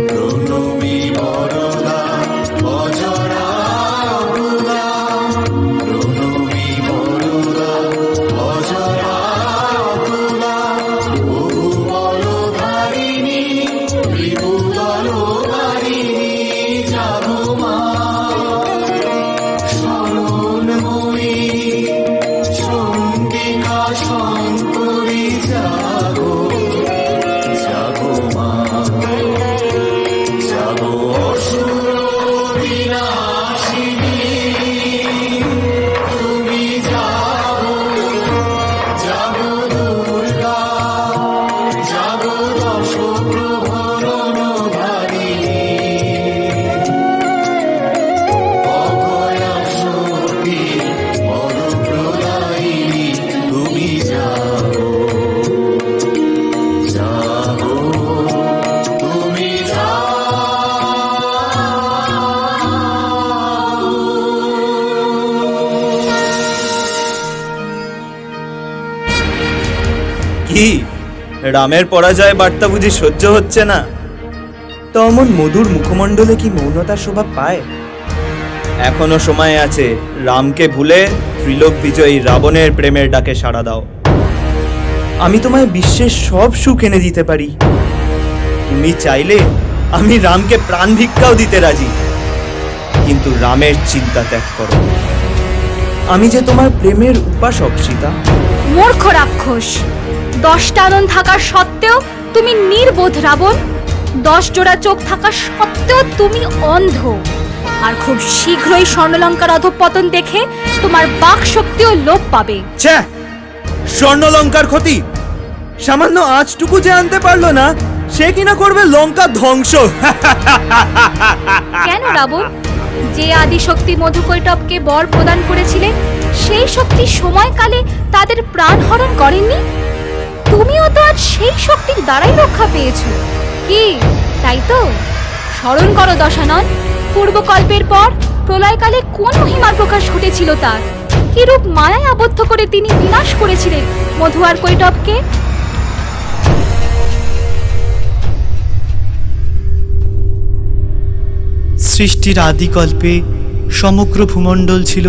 প্রণমী বরদা অজরা অকুলা, প্রণমী বরদা অজরা অকুলা, বহু বলধারিণী ত্রিভুদলধারিণী, জাগো মা শরণময়ী, চণ্ডিকা শঙ্করী, জাগো, জাগো মা, জাগো অসুর বিনাশিনী, তুমি জাগো, জাগো দুর্গা, জাগো দশ প্রহরণধারিণী, অভয়া শক্তি বড় প্রদায়িনী, তুমি জাগো, জাগো তুমি কি রামের পরাজয় বার্তা বুঝি সহ্য হচ্ছে না? তো অমন মধুর মুখমণ্ডলে কি মৌনতার শোভা পায়? এখনো সময় আছে, রামকে ভুলে ত্রিলোক বিজয়ী রাবণের প্রেমের ডাকে সাড়া দাও। আমি তোমায় বিশ্বের সব সুখ এনে দিতে পারি। তুমি চাইলে আমি রামকে প্রাণ ভিক্ষাও দিতে রাজি, কিন্তু রামের চিন্তা ত্যাগ করো। আমি যে তোমার প্রেমের উপাসক সীতা। মূর্খ রাক্ষস, 10টা আনন থাকার সত্ত্বেও তুমি নির্বোধ রাবণ। 10 জোড়া চোখ থাকা সত্ত্বেও তুমি অন্ধ। আর খুব শীঘ্রই স্বর্ণলঙ্কার অধঃপতন দেখে তোমার বাক শক্তিও লোপ পাবে। ছ্যা, স্বর্ণলঙ্কার ক্ষতি সামান্য আজটুকু যে আনতে পারলো না, সে কিনা করবে লঙ্কা ধ্বংস। কেন রাবণ? যে আদিশক্তি মধুকৈটবকে বর প্রদান করেছিলেন, সেই শক্তি সময়কালে তাদের প্রাণ হরণ করেননি? তুমিও তো আজ সেই শক্তির দ্বারাই রক্ষা পেয়েছো, কি তাই তো? স্মরণ করো দশানন, পূর্বকল্পের পর প্রলয়কালে কোন মহিমার প্রকাশ ঘটেছিল তার, কিরূপ মায়ায় আবদ্ধ করে তিনি বিনাশ করেছিলেন মধু আর কৈটবকে। সৃষ্টির আদিকল্পে সমগ্র ভূমণ্ডল ছিল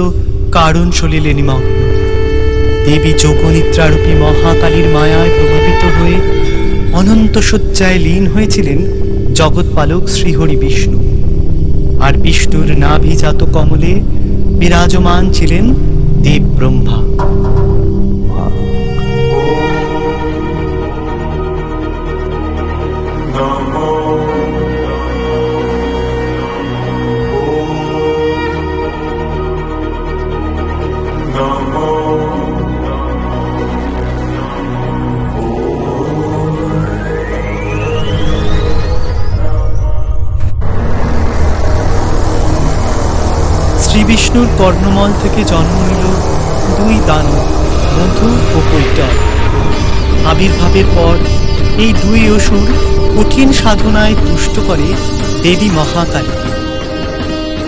কারণ সলিলে নিমগ্ন। দেবী যোগনিদ্রারূপী মহাকালীর মায়ায় প্রভাবিত হয়ে অনন্ত শয্যায় লীন হয়েছিলেন জগৎপালক শ্রীহরি বিষ্ণু। আর বিষ্ণুর নাভিজাত কমলে বিরাজমান ছিলেন দেব ব্রহ্মা। শ্রীবিষ্ণুর কর্ণমল থেকে জন্ম নিল দুই দানব, মধু ও কৈটব। আবির্ভাবের পর এই দুই অসুর কঠিন সাধনায় তুষ্ট করে দেবী মহাকালীকে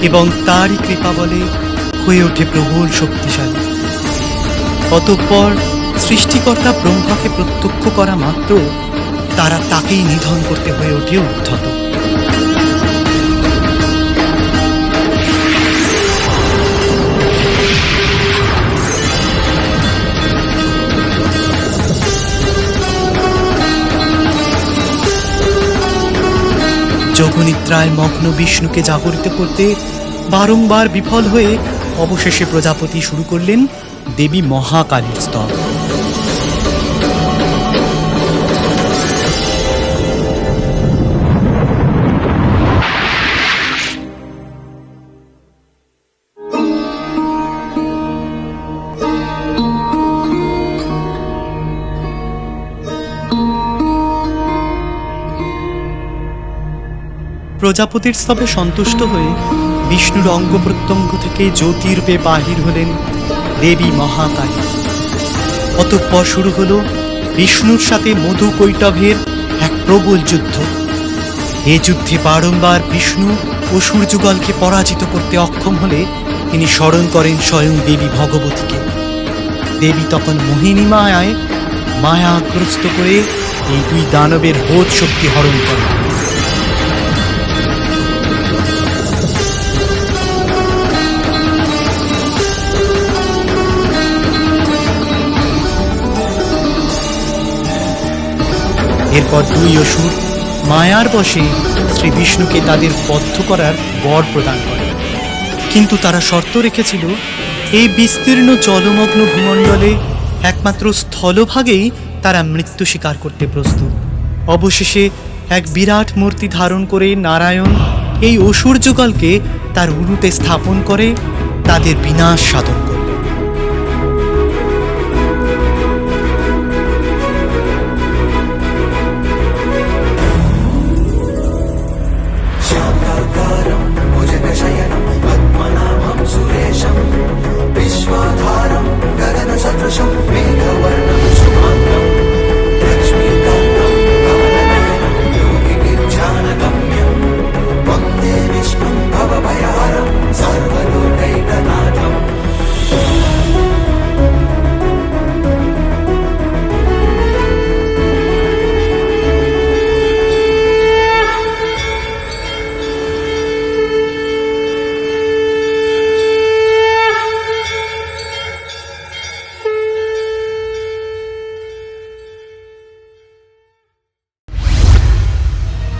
এবং তারই কৃপা বলে হয়ে ওঠে প্রবল শক্তিশালী। অতঃপর সৃষ্টিকর্তা ব্রহ্মাকে প্রত্যক্ষ করা মাত্র তারা তাকেই নিধন করতে হয়ে ওঠে উদ্ধত। যোগনিদ্রায় মগ্ন বিষ্ণুকে জাগরিত করতে বারংবার বিফল হয়ে অবশেষে প্রজাপতি শুরু করলেন দেবী মহাকালীর স্তব। প্রজাপতির স্তবে সন্তুষ্ট হয়ে বিষ্ণুর অঙ্গ প্রত্যঙ্গ থেকে জ্যোতিরূপে বাহির হলেন দেবী মহাকালী। অতঃপর শুরু হলো বিষ্ণুর সাথে মধু কৈটভের এক প্রবল যুদ্ধ। এ যুদ্ধে বারংবার বিষ্ণু ও সূর্যগলকে পরাজিত করতে অক্ষম হলে তিনি স্মরণ করেন স্বয়ং দেবী ভগবতীকে। দেবী তখন মোহিনী মায়ায় মায়াগ্রস্ত করে এই দুই দানবের বোধ শক্তি হরণ করেন। এরপর দুই অসুর মায়ার বশে শ্রী বিষ্ণুকে তাদের বদ্ধ করার বর প্রদান করে, কিন্তু তারা শর্ত রেখেছিল এই বিস্তীর্ণ জলমগ্ন ভূমণ্ডলে একমাত্র স্থলভাগেই তারা মৃত্যু স্বীকার করতে প্রস্তুত। অবশেষে এক বিরাট মূর্তি ধারণ করে নারায়ণ এই অসুর যুগলকে তার উরুতে স্থাপন করে তাদের বিনাশ সাধন করে।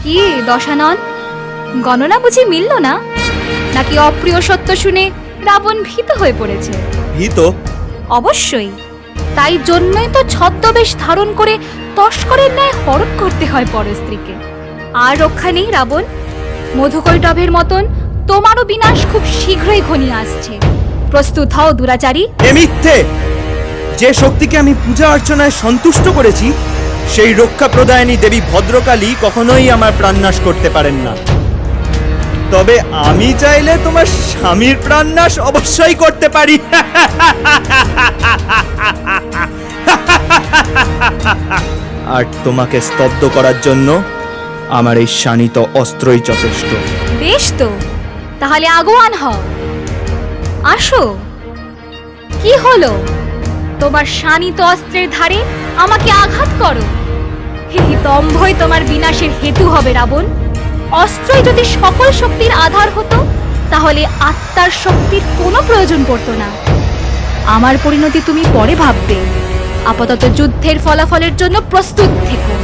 কি দশানন, গণনা বুঝি মিলল না? নাকি অপ্রিয় সত্য শুনে রাবণ ভীত হয়ে পড়েছে? ভীত? অবশ্যই, তাই জন্যই তো ছদ্মবেশ ধারণ করে তস্করের ন্যায় হরণ করতে হয় পরস্ত্রীকে। আর রক্ষা নেই রাবণ, মধুকৈটভের মতন তোমারও বিনাশ খুব শীঘ্রই ঘনিয়ে আসছে। প্রস্তুত হও দুরাচারী। এ মিথ্যে! যে শক্তিকে আমি পূজা অর্চনায় সন্তুষ্ট করেছি সেই রক্ষা প্রদায়নী দেবী ভদ্রকালী কখনোই আমার প্রাণনাশ করতে পারেন না। তবে আমি চাইলে তোমার স্বামীর প্রাণনাশ অবশ্যই করতে পারি। আর তোমাকে স্তব্ধ করার জন্য আমার এই শানিত অস্ত্রই যথেষ্ট। বেশ তো, তাহলে আগুয়ান হও। আসো। কি হলো? তোমার শানিত অস্ত্রের ধারে আমাকে আঘাত করো। এই দম্ভই তোমার বিনাশের হেতু হবে রাবণ। অস্ত্রই যদি সকল শক্তির আধার হতো, তাহলে আত্মার শক্তির কোনো প্রয়োজন পড়তো না। আমার পরিণতি তুমি পরে ভাববে। আপাতত যুদ্ধের ফলাফলের জন্য প্রস্তুত থেকো।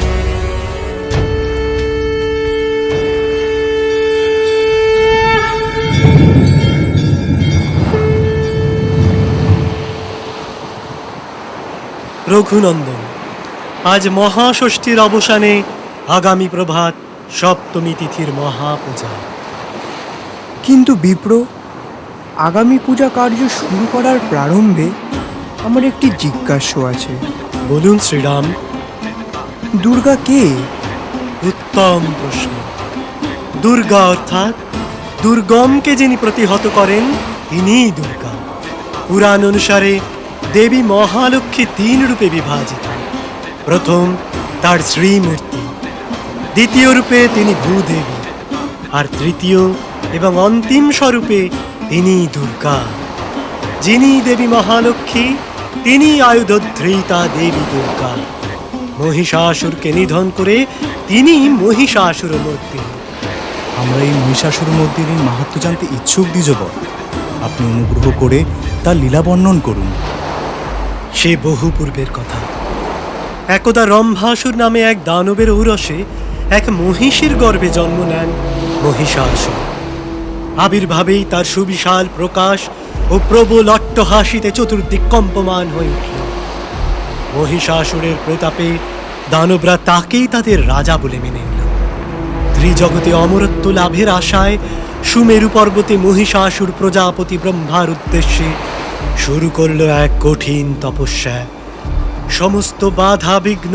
রঘুনন্দন, আজ মহাষষ্ঠীর অবসানে আগামী প্রভাত সপ্তমী তিথির মহাপূজা। কিন্তু বিপ্র, আগামী পূজা কার্য শুরু করার প্রারম্ভে আমার একটি জিজ্ঞাসা আছে। বলুন শ্রীরাম। দুর্গা কে? উত্তম প্রশ্ন। দুর্গা অর্থাৎ দুর্গমকে যিনি প্রতিহত করেন, তিনিই দুর্গা। পুরাণ অনুসারে দেবী মহালক্ষ্মী 3 রূপে বিভাজিত। প্রথম তার শ্রীমূর্তি, দ্বিতীয় রূপে তিনি ভূদেবী, আর তৃতীয় এবং অন্তিম স্বরূপে তিনি দুর্গা। যিনি দেবী মহালক্ষ্মী, তিনি আয়ুধধৃতা দেবী দুর্গা। মহিষাসুরকে নিধন করে তিনি মহিষাসুরমর্দিনী। আমরা এই মহিষাসুর মর্দিনীর মাহাত্ম্য জানতে ইচ্ছুক দ্বিজবর। আপনি অনুগ্রহ করে তার লীলা বর্ণন করুন। সে বহু পূর্বের কথা। একদা রম্ভাসুর নামে এক দানবের ঔরসে এক মহিষীর গর্ভে জন্ম নেন মহিষাসুর। আবির্ভাবেই তার সুবিশাল প্রকাশ ও প্রবল অট্টহাসিতে চতুর্দিক কম্পমান হয়ে উঠল। মহিষাসুরের প্রতাপে দানবরা তাকেই তাদের রাজা বলে মেনে নিল। ত্রিজগতে অমরত্ব লাভের আশায় সুমেরু পর্বতে মহিষাসুর প্রজাপতি ব্রহ্মার উদ্দেশ্যে শুরু করল এক কঠিন তপস্যা। সমস্ত বাধা বিঘ্ন,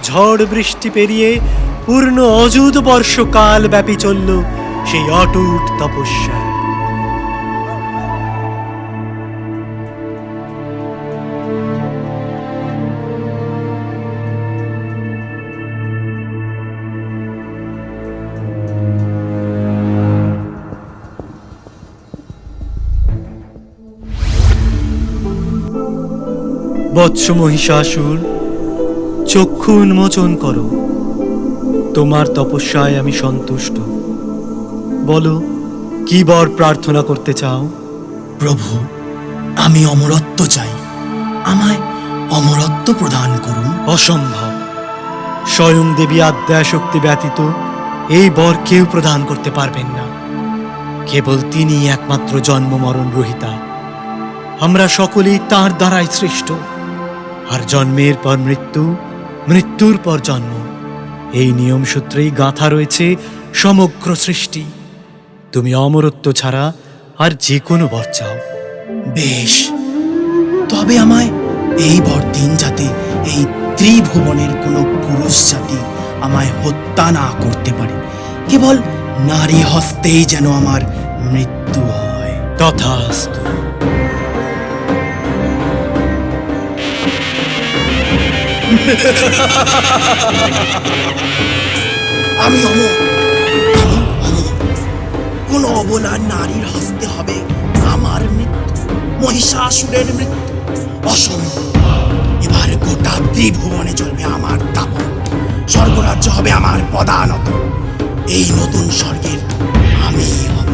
ঝড় বৃষ্টি পেরিয়ে পূর্ণ অযুত বর্ষকাল ব্যাপী চলল সেই অটুট তপস্যা। বৎস মহিষাসুর, চক্ষু উন্মোচন করো। তোমার তপস্যায় আমি সন্তুষ্ট। বলো, কি বর প্রার্থনা করতে চাও? প্রভু, আমি অমরত্ব চাই। আমায় অমরত্ব প্রদান করুন। অসম্ভব। স্বয়ং দেবী আদ্যাশক্তি ব্যতীত এই বর কেউ প্রদান করতে পারবেন না। কেবল তিনি একমাত্র জন্ম মরণ রহিতা। আমরা সকলেই তাঁর দ্বারাই সৃষ্ট। আর জন্মের পর মৃত্যু, মৃত্যুর পর জন্ম, এই নিয়ম সূত্রেই গাঁথা রয়েছে সমগ্র সৃষ্টি। তুমি অমরত্ব ছাড়া আর যে কোনো বর চাও। বেশ, তবে আমায় এই বর দিন, যাতে এই ত্রিভুবনের কোনো পুরুষ জাতি আমায় হত্যা না করতে পারে। কেবল নারী হস্তেই যেন আমার মৃত্যু হয়। তথাস্তু। আমি অমর, কোন অবলা নারীর হস্তে হবে আমার মৃত্যু, মহিষাসুরের মৃত্যু। অসম্ভব। এবার গোটা ত্রিভুবনে চলবে আমার দাপট। স্বর্গরাজ্য হবে আমার পদানত। এই নতুন স্বর্গের আমি হব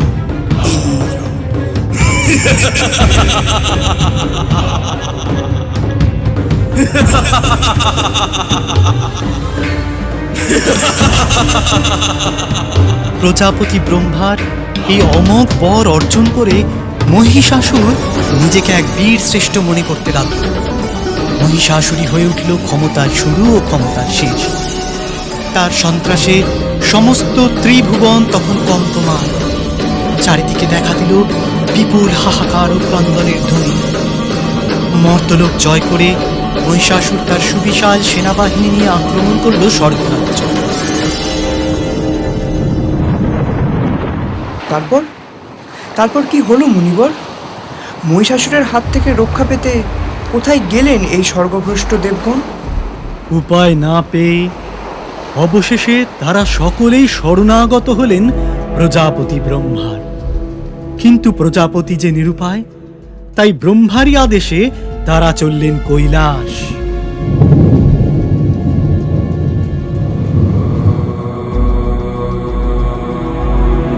ইন্দ্র। প্রজাপতি ব্রহ্মার এই অমোঘ বর অর্জন করে মহিষাসুর নিজেকে এক বীর শ্রেষ্ঠ মনে করতে লাগল। মহিষাসুরী হয়ে উঠল ক্ষমতার শুরু ও ক্ষমতার শেষ। তার সন্ত্রাসে সমস্ত ত্রিভুবন তখন কম্পমান। চারিদিকে দেখা দিল বিপুল হাহাকার ও ক্রন্দনের ধ্বনি। মর্তলোক জয় করে মহিষাসুর তার সুবিশাল সেনাবাহিনী নিয়ে আক্রমণ করল স্বর্গরাজ্য। তারপর কি হলো মুনিবর? মহিষাসুরের হাত থেকে রক্ষা পেতে কোথায় গেলেন এই স্বর্গভ্রষ্ট দেবগণ? উপায় না পেয়ে অবশেষে তারা সকলেই শরণাগত হলেন প্রজাপতি ব্রহ্মার। কিন্তু প্রজাপতি যে নিরুপায়, তাই ব্রহ্মারই আদেশে তারা চললেন কৈলাস।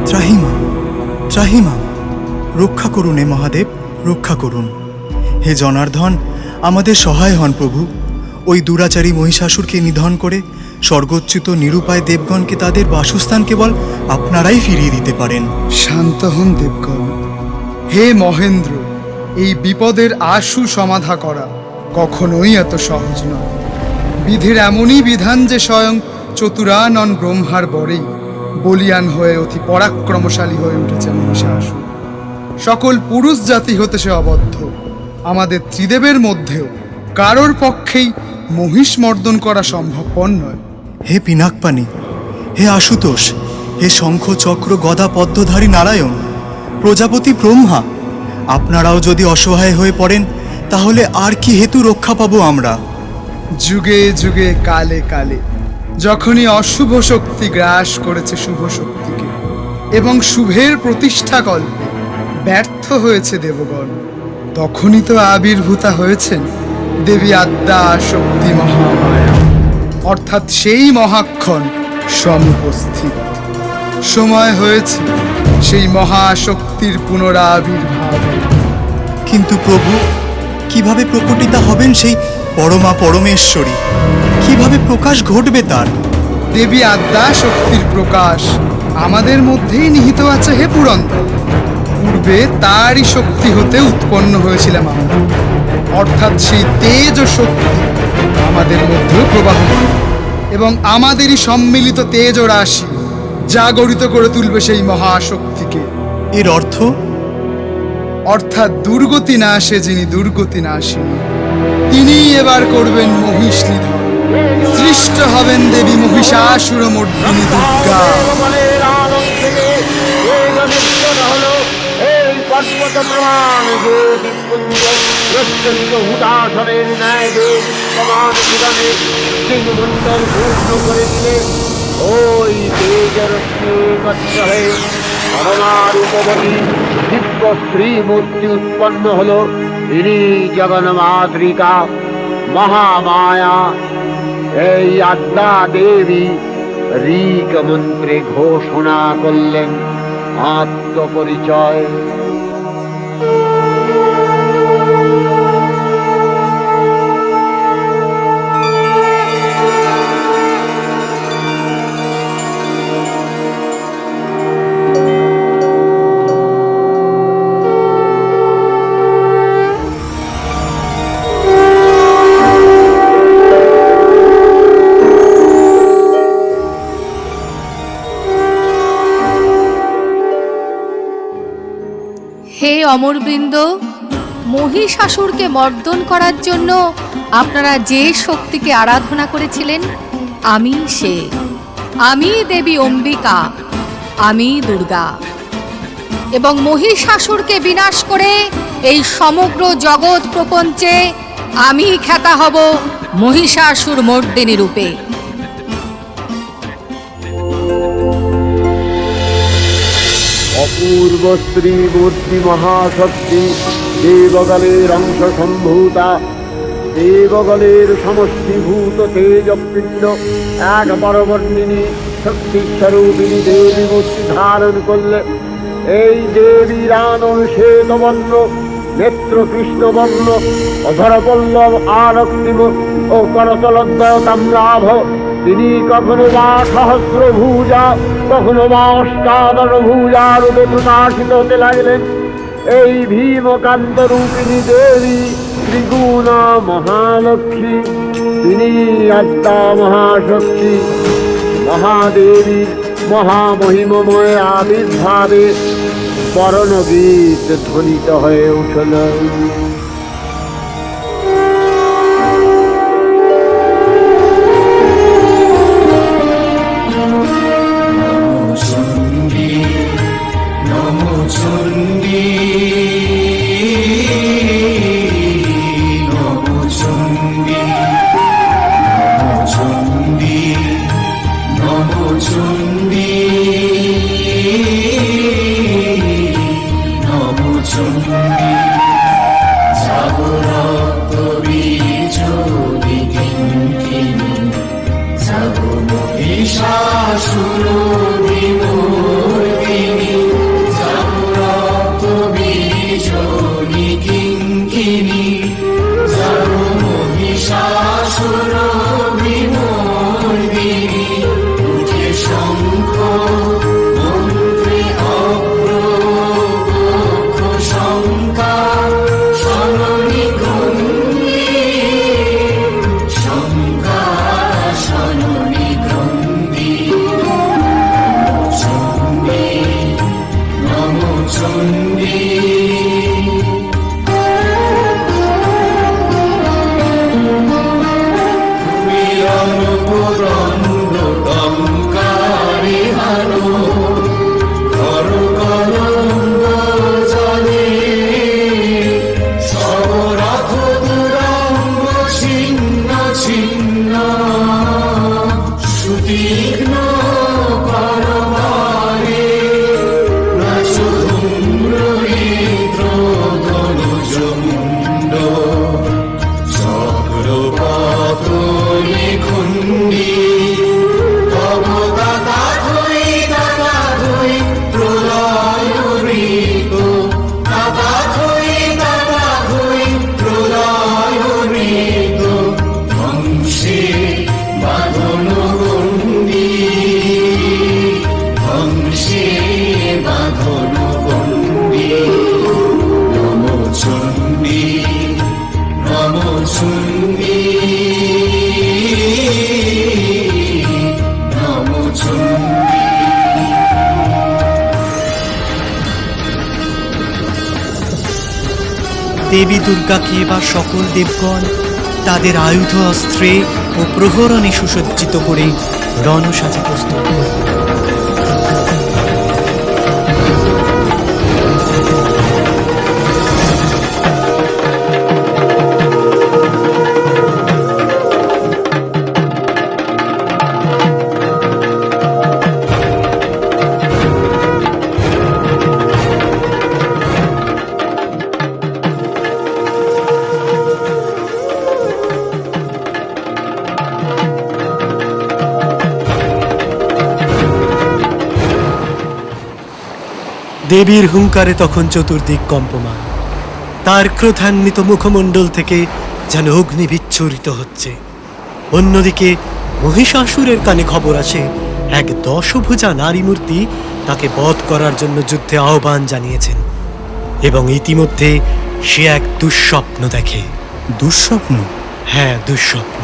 ত্রাহিমা, ত্রাহিমা, রক্ষা করুন এ মহাদেব, রক্ষা করুন। হে জনার্দন, আমাদের সহায় হন প্রভু। ওই দুরাচারী মহিষাসুরকে নিধন করে স্বর্গচ্যুত নিরুপায় দেবগণকে তাদের বাসস্থান কেবল আপনারাই ফিরিয়ে দিতে পারেন। শান্ত হন দেবগণ। হে মহেন্দ্র, এই বিপদের আশু সমাধা করা কখনোই এত সহজ নয়। বিধির এমনই বিধান যে স্বয়ং চতুরানন ব্রহ্মার বরেই বলিয়ান হয়ে অতি পরাক্রমশালী হয়ে উঠেছে মহিষাসুর। সকল পুরুষ জাতি হতে সে অবদ্ধ। আমাদের ত্রিদেবের মধ্যেও কারোর পক্ষেই মহিষ মর্দন করা সম্ভবপর নয়। হে পিনাকপাণি, হে আশুতোষ, হে শঙ্খ চক্র গদা পদ্মধারী নারায়ণ, প্রজাপতি ব্রহ্মা, আপনারাও যদি অসহায় হয়ে পড়েন তাহলে আর কি হেতু রক্ষা পাবো আমরা? যুগে যুগে কালে কালে যখনই অশুভ শক্তি গ্রাস করেছে শুভ শক্তিকে এবং শুভের প্রতিষ্ঠা কল্পে ব্যর্থ হয়েছে দেবগণ, তখনই তো আবির্ভূতা হয়েছেন দেবী আদ্যা শক্তি মহামায়া, অর্থাৎ সেই মহাক্ষণ সমুপস্থিত। সময় হয়েছে সেই মহাশক্তির পুনরাবির্ভাব। কিন্তু প্রভু, কিভাবে প্রকটিতা হবেন সেই পরমা পরমেশ্বরী? কিভাবে প্রকাশ ঘটবে তার? দেবী আদ্যা শক্তির প্রকাশ আমাদের মধ্যেই নিহিত আছে হে পুরন্দর। পূর্বে তারই শক্তি হতে উৎপন্ন হয়েছিলাম আমরা, অর্থাৎ সেই তেজ ও শক্তি আমাদের মধ্যেও প্রবাহমান এবং আমাদেরই সম্মিলিত তেজ ও রাশি জাগরিত করে তুলবে সেই মহাশক্তিকে। এর অর্থ? অর্থাৎ দুর্গতি না আসে যিনি দুর্গতি না আসেনি, তিনি এবার করবেন মহিষ নিধন। সৃষ্ট হবেন দেবী মহিষাসুর মর্দিনী দুর্গা। ওই তেজের হয়ে করোনার উপবতী দিব্য শ্রী মূর্তি উৎপন্ন হলো। ইনি জগন্মাতৃকা মহামায়া, এই আদ্যা দেবী ঋক মন্ত্রে ঘোষণা করলেন আত্মপরিচয়। হে অমরবৃন্দ, মহিষাসুরকে মর্দন করার জন্য আপনারা যে শক্তিকে আরাধনা করেছিলেন, আমি দেবী অম্বিকা, আমি দুর্গা। এবং মহিষাসুরকে বিনাশ করে এই সমগ্র জগৎ প্রপঞ্চে আমি খ্যাতা হব মহিষাসুর মর্দিনী রূপে। অপূর্ব স্ত্রী মূর্তি মহাশক্তি, দেবগলের অংশ সম্ভূতা, দেবগলের সমষ্টিভূত তেজপিণ্ড এক বরবর্ণিনী শক্তিস্বরূপিণী দেবী মূর্তি ধারণ করলে। এই দেবীর আনন শ্বেতবর্ণ, নেত্র কৃষ্ণবর্ণ, অধরপল্লব আরক্তিম ও করতলদ্বয় তাম্রাভ। তিনি কখনো বা সহস্র ভুজা, কখনো বা অষ্টাদশ ভুজা রূপে প্রকাশিত হতে লাগলেন। এই ভীমকান্ত রূপিণী দেবী ত্রিগুণা মহালক্ষ্মী, তিনি আদ্যা মহাশক্তি। মহাদেবীর মহামহিমময় আবির্ভাবে বরণগীত ধ্বনিত হয়ে উঠল। চণ্ডী মহিষাসুর বিমূর্তিনি জাগো রক্ত বীজনি কিঙ্কিনি জাগো মহিষাসুর বিমূর্তিনি উঠে শঙ্খ মন্ত্রে অগ্র পক্ষ শঙ্কা শরণি গ্রন্থি শঙ্কা শরণি গ্রন্থি চণ্ডী নমো চণ্ডী তুমি অনুপদণ্ড টঙ্কারি হারো ধর কলঙ্ক জলে সবরথ দুরঙ্গ ছিন্ন ছিন্ন সুতীক্ষ্ণ করবারে নাচো ধূম্রহিদ্র ধনুজমুণ্ড চক্রপতলে খুণ্ডী তব দাদা ধৈ প্রলয় ঋত দাদা ধৈ প্রলয় ঋত ধ্বংসে বাঁধন গণ্ডী ধ্বংসে বাঁধন গণ্ডী নমো চণ্ডী নমো চণ্ডী নমো চণ্ডী দেবী দুর্গাকে এবার সকল দেবগণ তাদের আয়ুধ অস্ত্রে ও প্রহরণে সুসজ্জিত করে রণসাজে প্রস্তুত করলেন। দেবীর হুঙ্কারে তখন চতুর্দিক কম্পমান, তার ক্রোধান্বিত মুখমণ্ডল থেকে যেন অগ্নি বিচ্ছুরিত হচ্ছে। অন্যদিকে মহিষাসুরের কানে খবর আসে এক দশভুজা নারী মূর্তি তাকে বধ করার জন্য যুদ্ধে আহ্বান জানিয়েছেন, এবং ইতিমধ্যে সে এক দুঃস্বপ্ন দেখে। দুঃস্বপ্ন? হ্যাঁ, দুঃস্বপ্ন।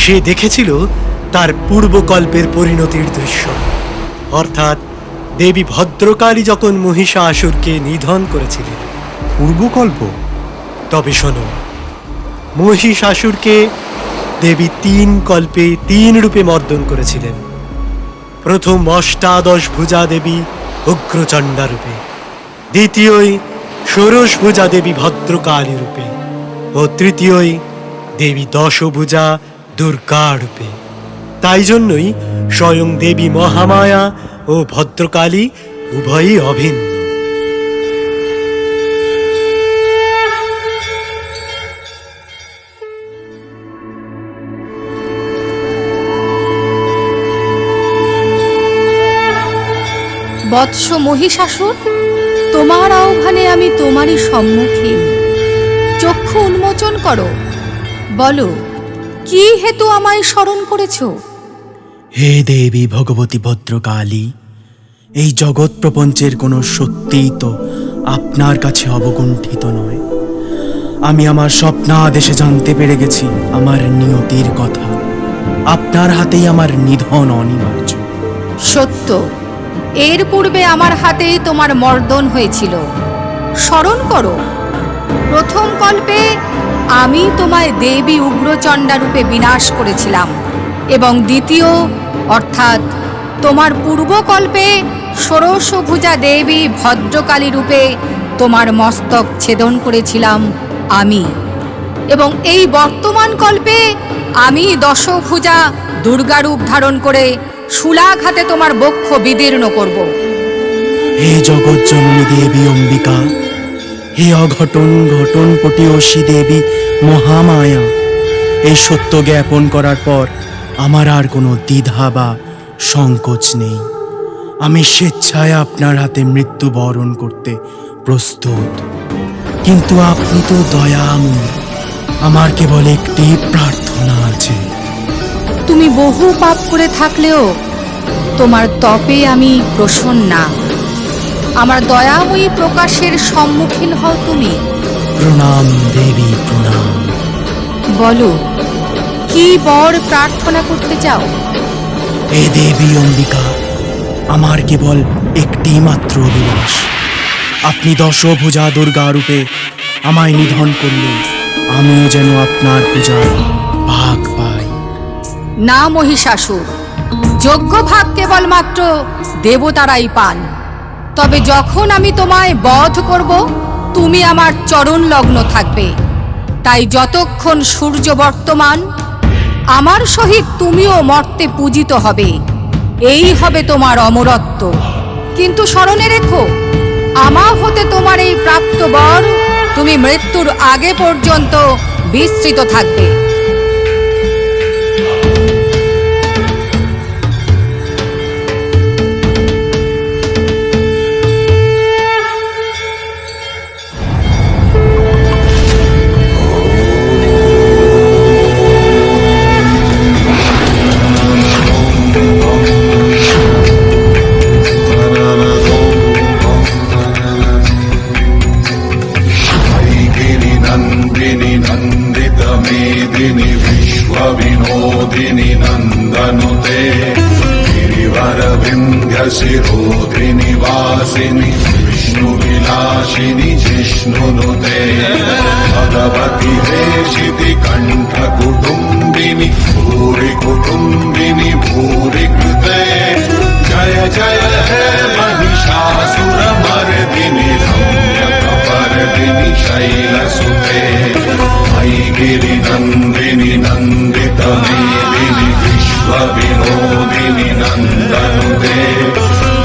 সে দেখেছিল তার পূর্বকল্পের পরিণতির দৃশ্য, অর্থাৎ দেবী ভদ্রকালী যখন মহিষাসুরকে নিধন করেছিলেন। পূর্বকল্প? তবে শোনো, মহিষাসুরকে দেবী 3 কল্পে 3 রূপে মর্দন করেছিলেন। প্রথম অষ্টাদশ ভুজা দেবী উগ্রচণ্ডা রূপে, দ্বিতীয়ই ষোড়শ ভুজা দেবী ভদ্রকালী রূপে ও তৃতীয়ই দেবী দশভুজা দুর্গা রূপে। তাই জন্যই স্বয়ং দেবী মহামায়া ও ভদ্রকালী উভয়ই অভিন্ন। বৎস মহিষাসুর, তোমার আহ্বানে আমি তোমারই সম্মুখে। চক্ষু উন্মোচন করো, বলো কি হেতু আমায় স্মরণ করেছ? হে দেবী ভগবতী ভদ্রকালী, এই জগৎ প্রপঞ্চের কোনো সত্যিই তো আপনার কাছে অবগুণ্ঠিত নয়। আমি আমার স্বপ্নাদেশে জানতে পেরে গেছি আমার নিয়তির কথা। আপনার হাতেই আমার নিধন অনিবার্য। সত্য, এর পূর্বে আমার হাতেই তোমার মর্দন হয়েছিল। স্মরণ করো, প্রথম কল্পে আমি তোমায় দেবী উগ্রচণ্ডা রূপে বিনাশ করেছিলাম, এবং দ্বিতীয় অর্থাৎ তোমার পূর্বকল্পে ষোড়শভুজা দেবী ভদ্রকালী রূপে তোমার মস্তক ছেদন করেছিলাম আমি, এবং এই বর্তমান কল্পে আমি দশভুজা দুর্গা রূপ ধারণ করে শূলাঘাতে তোমার বক্ষ বিদীর্ণ করব। হে জগৎ জননী দেবী অম্বিকা, হে অঘটন ঘটন পটীয়সী দেবী মহামায়া, এই সত্য জ্ঞাপন করার পর আমার আর কোনো দ্বিধা বা সংকোচ নেই। আমি স্বেচ্ছায় আপনার হাতে মৃত্যুবরণ করতে প্রস্তুত। কিন্তু আপনি তো দয়াময়, আমার কেবল একটি প্রার্থনা আছে। তুমি বহু পাপ করে থাকলেও তোমার তপে আমি প্রসন্না। আমার দয়াময়ী প্রকাশের সম্মুখীন হও তুমি। প্রণাম দেবী, প্রণাম। বলো, কি বর প্রার্থনা করতে চাও? হে দেবী অম্বিকা, আমার কেবল একটি মাত্র অভিলাষ। আপনি দশভুজা দুর্গা রূপে আমায় নিধন করলে আমিও যেন আপনার পূজার ভাগ পাই। না মহিষাসুর, যোগ্য ভাগ কেবলমাত্র দেবতারাই পান। তবে যখন আমি তোমায় বধ করব, তুমি আমার চরণ লগ্ন থাকবে। তাই যতক্ষণ সূর্য বর্তমান, আমার সহিত তুমিও মর্তে পূজিত হবে। এই হবে তোমার অমরত্ব। কিন্তু স্মরণে রেখো, আমার হতে তোমার এই প্রাপ্ত বর তুমি মৃত্যুর আগে পর্যন্ত বিস্তৃত থাকবে। नंदिनी नंदित मेदिनी विश्वविनोदिनी नंदनुते गिरिवर विंध्य शिरोधिनी वासिनी विष्णु विलासिनी जिष्णुनुते भगवती हेशिति कंठ कुटुंबिनी भूरि कुटुंबिनी भूरि कृते जय जय हे महिषासुर मर्दिनी रम्यकपर्दिनी शैलसुते ऐगिरि नंदिनी नंदित मेदिनी विश्वविनोदिनी नंदनुते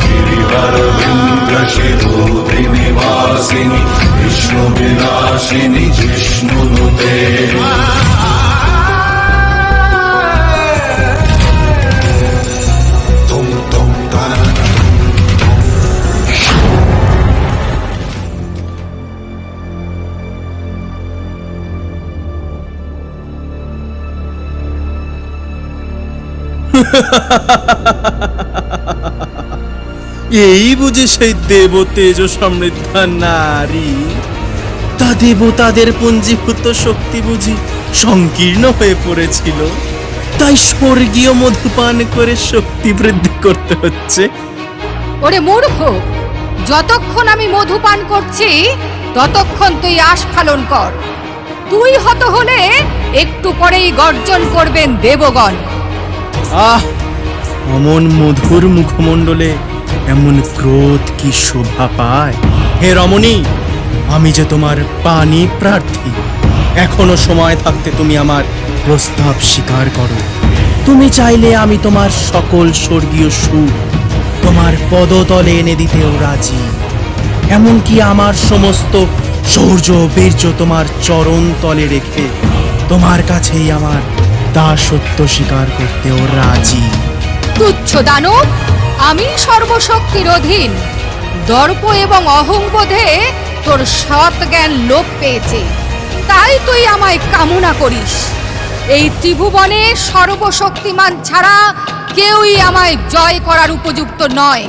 गिरिवर विंध्य शिरोधिनी वासिनी विष्णु विलासिनी जिष्णुनुते এই বুঝি সেই দেব তেজ সমৃদ্ধা নারী? তা দেবতাদের পুঞ্জীভূত শক্তি বুঝি সংকীর্ণ হয়ে পড়েছিল, তাই স্বর্গীয় মধুপান করে শক্তি বৃদ্ধি করতে হচ্ছে। ওরে মূর্খ, যতক্ষণ আমি মধুপান করছি ততক্ষণ তুই আস্ফালন কর। তুই হত হলে একটু পরেই গর্জন করবেন দেবগণ। আহ, অমন মধুর মুখমণ্ডলে এমন ক্রোধ কি শোভা পায়? হে রমণী, আমি যে তোমার পানি প্রার্থী। এখনো সময় থাকতে তুমি আমার প্রস্তাব স্বীকার করো। তুমি চাইলে আমি তোমার সকল স্বর্গীয় সুখ তোমার পদতলে এনে দিতেও রাজি। এমনকি আমার সমস্ত শৌর্য বীর্য তোমার চরণ তলে রেখে তোমার কাছেই আমার দাসত্ব স্বীকার করতেও রাজি। তুচ্ছ দানব, আমি সর্বশক্তির অধীন। দর্প এবং অহংবোধে তোর সৎ জ্ঞান লোপ পেয়েছে, তাই তুই আমায় কামনা করিস। এই ত্রিভুবনে সর্বশক্তিমান ছাড়া কেউই আমায় জয় করার উপযুক্ত নয়।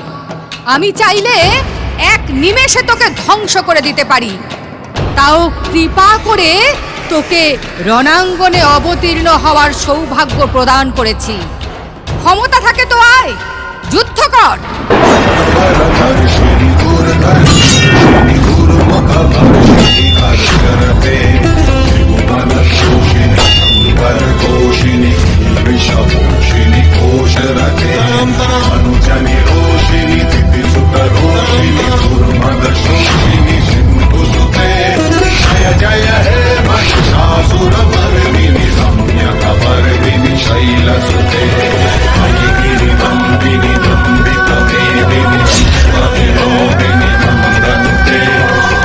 আমি চাইলে এক নিমেষে তোকে ধ্বংস করে দিতে পারি, তাও কৃপা করে তোকে রণাঙ্গনে অবতীর্ণ হওয়ার সৌভাগ্য প্রদান করেছি। ক্ষমতা থাকে তো আয়, যুদ্ধ কর। जय हे महिषासुरमर्दिनी रम्यकपर्दिनी शैलसुते ऐगिरि नन्दिनि नन्दित मेदिनि विश्वविनोदिनि नन्दनुते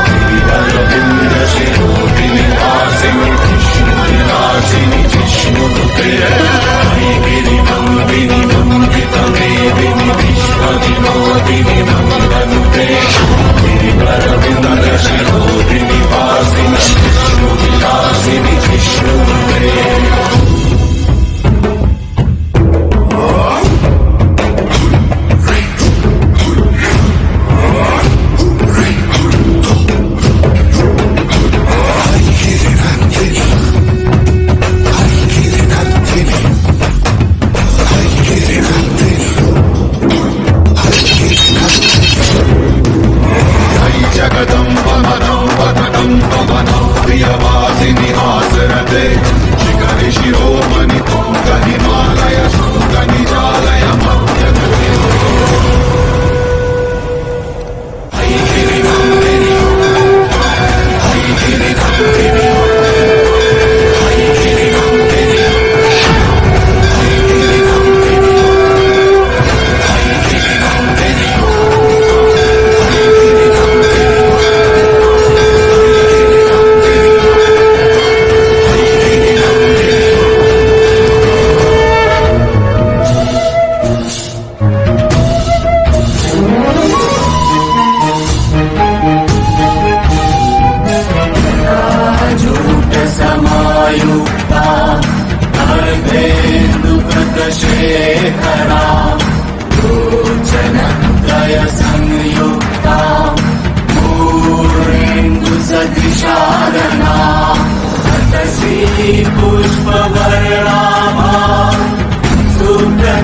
गिरिवर विंध्य शिरोधिनि वासिनि विष्णु विलासिनि जिष्णुनुते ऐगिरि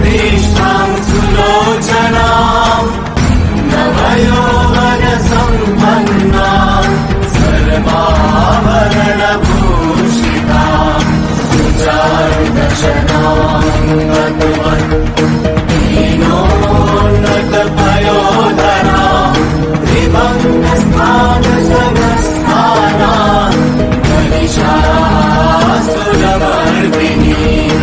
श्रीकृष्णां सुलोचनां नवयौवनसम्पन्नां सर्वाभरणभूषितां दीनोन्नतपयोधरां त्रिभङ्गस्थानसमस्थानां महिषासुरमर्दिनीम्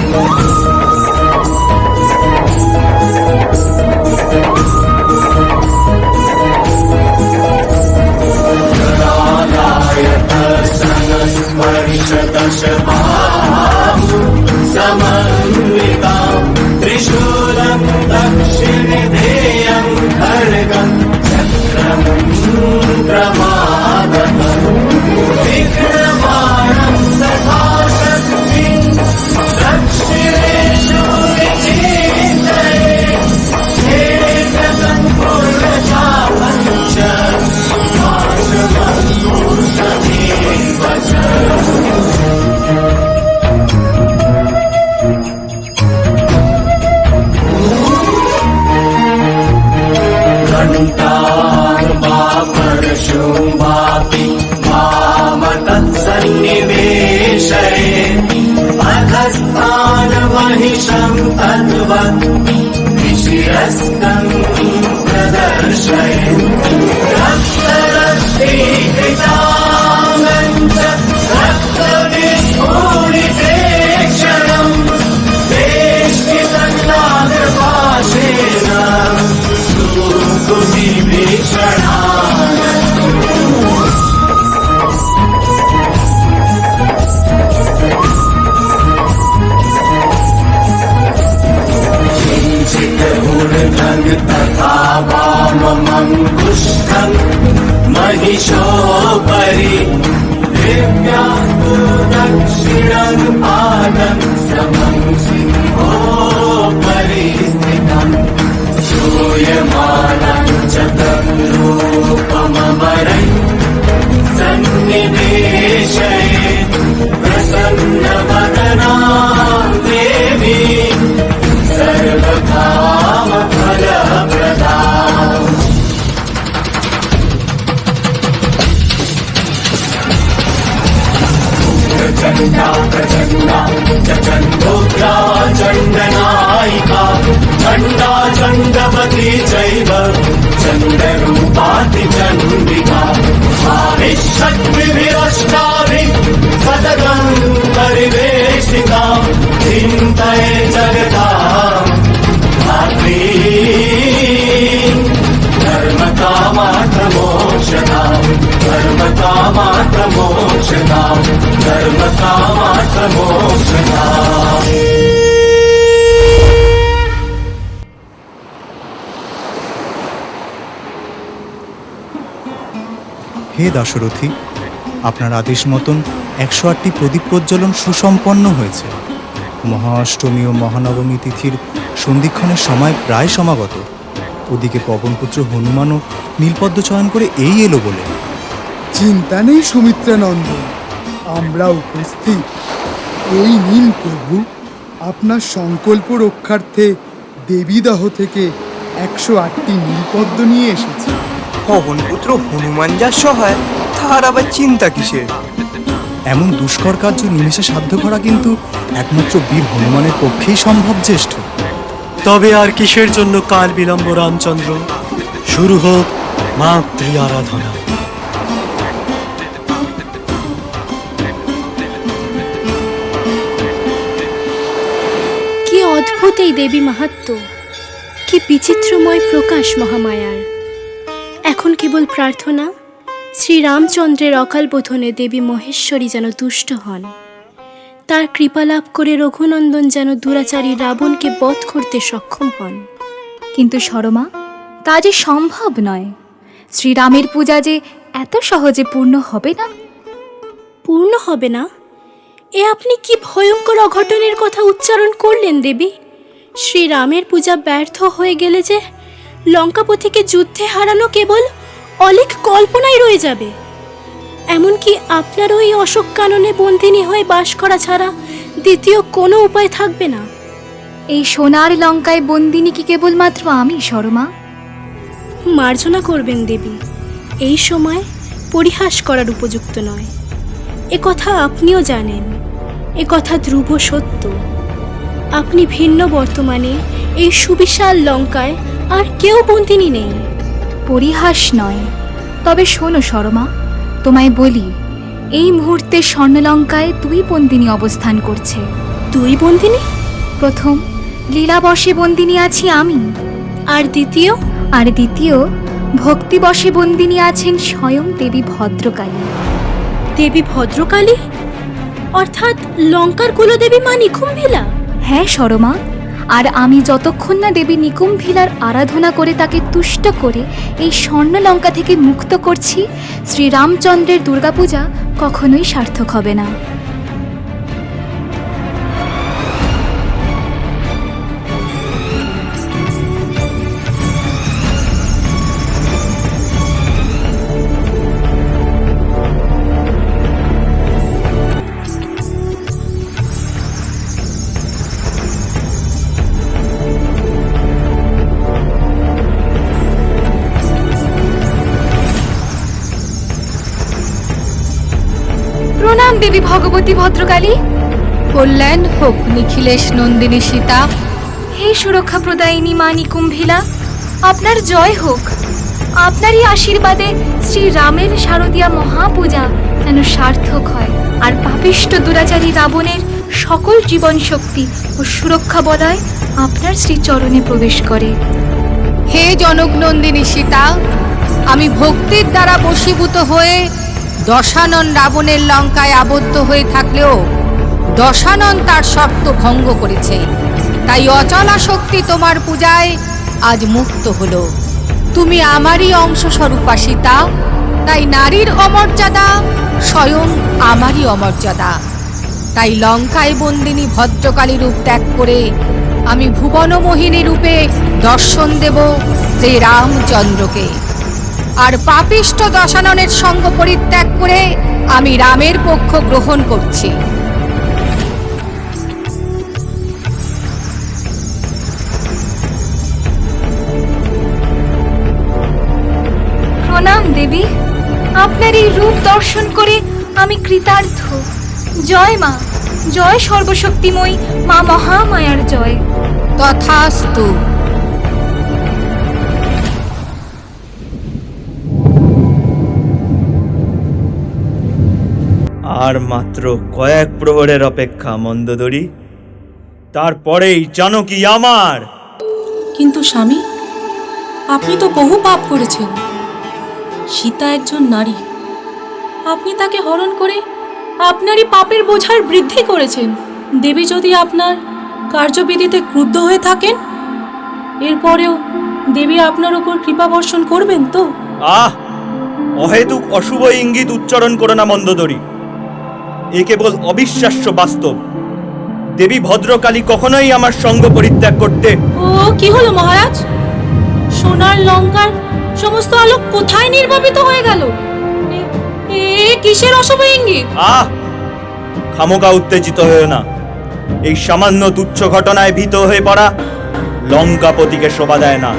समन्वितां त्रिशूलं दक्षिणेयं खड्गं चक्रं प्रमादम् विक्रमाणं तथा शक्तिं दक्षिणेषु विचिन्तये एकं पुरुषापञ्च पाशमङ्कुशमेव च परशुम्भापि मामतत्सन्निवेशयेति अधस्थानमहिषं तद्वत् विशिरस्तं प्रदर्शयन्ति रक्तरक्तीकृताङ्गं च रक्तविस्फुरितेक्षणं वेष्टितं नागपाशेन भीषणा तथा वाममङ्गुष्ठं महिषोपरि दिव्यास्तु दक्षिणं पादं समं सिंहोपरि स्थितम् श्रूयमाणं च तं रूपममरै सन्निवेशयेत् प्रसन्नवदना देवी सर्वकामफलप्रदा प्रचण्डा प्रचण्डा चण्डोग्रा चण्डनायिका चण्डा चण्डवती चैव चण्डरूपाति चण्डिका षड्विभिरष्टाभिः सततं परिवेष्टिता चिन्तये जगताम् धात्री धर्मकामार्थमोक्षदाम् धर्मकामार्थमोक्षदाम् धर्मकामार्थमोक्षदाम्। হে দাশরথী, আপনার আদেশ মতন 108টি প্রদীপ প্রজ্বলন সুসম্পন্ন হয়েছে। মহাষ্টমী ও মহানবমী তিথির সন্ধিক্ষণের সময় প্রায় সমাগত। ওদিকে পবনপুত্র হনুমানও নীলপদ্ম চয়ন করে এই এলো বলে। চিন্তা নেই সুমিত্রানন্দন, আমরা উপস্থিত। এই নিন প্রভু, আপনার সংকল্প রক্ষার্থে দেবীদাহ থেকে 108টি নীলপদ্ম নিয়ে এসেছি। পবনপুত্র হনুমান যা সহায়, তাহার আবার চিন্তা কিসের? এমন দুষ্কর কার্য নিমেষে সাধ্য করা কিন্তু একমাত্র বীর হনুমানের পক্ষেই সম্ভব জ্যেষ্ঠ। তবে আর কিসের জন্য কাল বিলম্ব রামচন্দ্র? শুরু হোক মাতৃ আরাধনা। কি অদ্ভুত এই দেবী মাহাত্ম্য, কি বিচিত্রময় প্রকাশ মহামায়ার। এখন কেবল প্রার্থনা, শ্রীরামচন্দ্রের অকাল বোধনে দেবী মহেশ্বরী যেন তুষ্ট হন, তার কৃপা লাভ করে রঘুনন্দন যেন দুরাচারী রাবণকে বধ করতে সক্ষম হন। কিন্তু সরমা, তা যে সম্ভব নয়। শ্রীরামের পূজা যে এত সহজে পূর্ণ হবে না। পূর্ণ হবে না? এ আপনি কি ভয়ঙ্কর অঘটনের কথা উচ্চারণ করলেন দেবী? শ্রীরামের পূজা ব্যর্থ হয়ে গেলে যে লঙ্কাপতিকে যুদ্ধে হারানো কেবল অলেখ কল্পনাই রয়ে যাবে। এমনকি আপনারও এই অশোক কাননে বন্দিনী হয়ে বাস করা ছাড়া দ্বিতীয় কোনো উপায় থাকবে না। এই সোনার লঙ্কায় বন্দিনী কি কেবলমাত্র আমি শর্মা? মার্জনা করবেন দেবী, এই সময় পরিহাস করার উপযুক্ত নয়। এ কথা আপনিও জানেন, এ কথা ধ্রুব সত্য। আপনি ভিন্ন বর্তমানে এই সুবিশাল লঙ্কায় আর কেউ বন্দিনী নেই। পরিহাস নয়, তবে শোনো শর্মা, তোমায় বলি, এই মুহূর্তে স্বর্ণলঙ্কায় 2 বন্দিনী অবস্থান করছে। 2 বন্দিনী? প্রথম লীলাবশে বন্দিনী আছি আমি, আর দ্বিতীয়? আর দ্বিতীয় ভক্তিবশে বন্দিনী আছেন স্বয়ং দেবী ভদ্রকালী। দেবী ভদ্রকালী অর্থাৎ লঙ্কার কুলদেবী মা নিকুম্ভিলা? হ্যাঁ শর্মা, আর আমি যতক্ষণ না দেবী নিকুম্ভিলার আরাধনা করে তাকে তুষ্ট করে এই স্বর্ণলঙ্কা থেকে মুক্ত করছি, শ্রীরামচন্দ্রের দুর্গাপূজা কখনোই সার্থক হবে না। প্রণাম দেবী ভগবতী ভদ্রকালী। কল্যাণ হোক নিখিলেশ নন্দিনী সীতা। হে সুরক্ষা প্রদায়িনী মা নিকুম্ভিলা, আপনার জয় হোক। আপনারই আশীর্বাদে শ্রীরামের শারদীয়া মহাপূজা যেন সার্থক হয়, আর পাপিষ্ট দুরাচারী রাবণের সকল জীবন শক্তি ও সুরক্ষা বলয় আপনার শ্রীচরণে প্রবেশ করে। হে জনক নন্দিনী সীতা, আমি ভক্তির দ্বারা বশীভূত হয়ে দশানন রাবণের লঙ্কায় আবদ্ধ হয়ে থাকলেও দশানন তার শর্ত ভঙ্গ করেছে, তাই অচলা শক্তি তোমার পূজায় আজ মুক্ত হলো। তুমি আমারই অংশ স্বরূপা সীতা, তাই নারীর অমর্যাদা স্বয়ং আমারই অমর্যাদা। তাই লঙ্কায় বন্দিনী ভদ্রকালী রূপ ত্যাগ করে আমি ভুবনমোহিনী রূপে দর্শন দেব শ্রীরামচন্দ্রকে, আর পাপিষ্ট দশাননের সঙ্গ পরিত্যাগ করে আমি রামের পক্ষ গ্রহণ করছি। প্রণাম দেবী, আপনার এই রূপ দর্শন করে আমি কৃতার্থ। জয় মা, জয় সর্বশক্তিময়ী মা মহামায়ার জয়। তথাস্তু। আর মাত্র কয়েক প্রহরের অপেক্ষা মন্দোদরী, তারপরেই জানকী আমার। কিন্তু স্বামী, আপনি তো বহু পাপ করেছেন। সীতা একজন নারী, আপনি তাকে হরণ করে আপনারই পাপের বোঝার বৃদ্ধি করেছেন। দেবী যদি আপনার কার্যবিধিতে ক্রুদ্ধ হয়ে থাকেন, এরপরেও দেবী আপনার উপর কৃপা বর্ষণ করবেন তো? অহেতুক অশুভ ইঙ্গিত উচ্চারণ করো না মন্দোদরী, এ কেবল অবিশ্বাস্য বাস্তব। দেবী ভদ্রকালী কখনোই আমার সঙ্গ পরিত্যাগ করতে। ও কি হলো মহারাজ? সোনার লঙ্কার সমস্ত আলো কোথায় নির্বাপিত হয়ে গেল? এ কিসের অশুভ ইঙ্গিত? খামোকা উত্তেজিত হয়েও না। এই সামান্য তুচ্ছ ঘটনায় ভীত হয়ে পড়া লঙ্কাপতিকে শোভা দেয় না।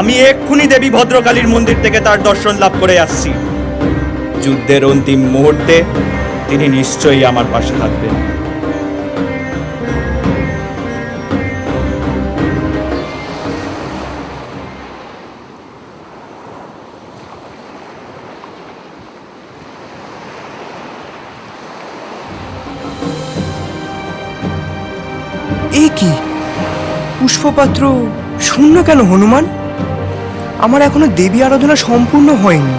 আমি এক্ষুনি দেবী ভদ্রকালীর মন্দির থেকে তার দর্শন লাভ করে আসছি। যুদ্ধের অন্তিম মুহূর্তে তিনি নিশ্চয়ই আমার পাশে থাকবেন। এ কি পুষ্পপাত্র শূন্য কেন হনুমান? আমার এখনো দেবী আরাধনা সম্পূর্ণ হয়নি,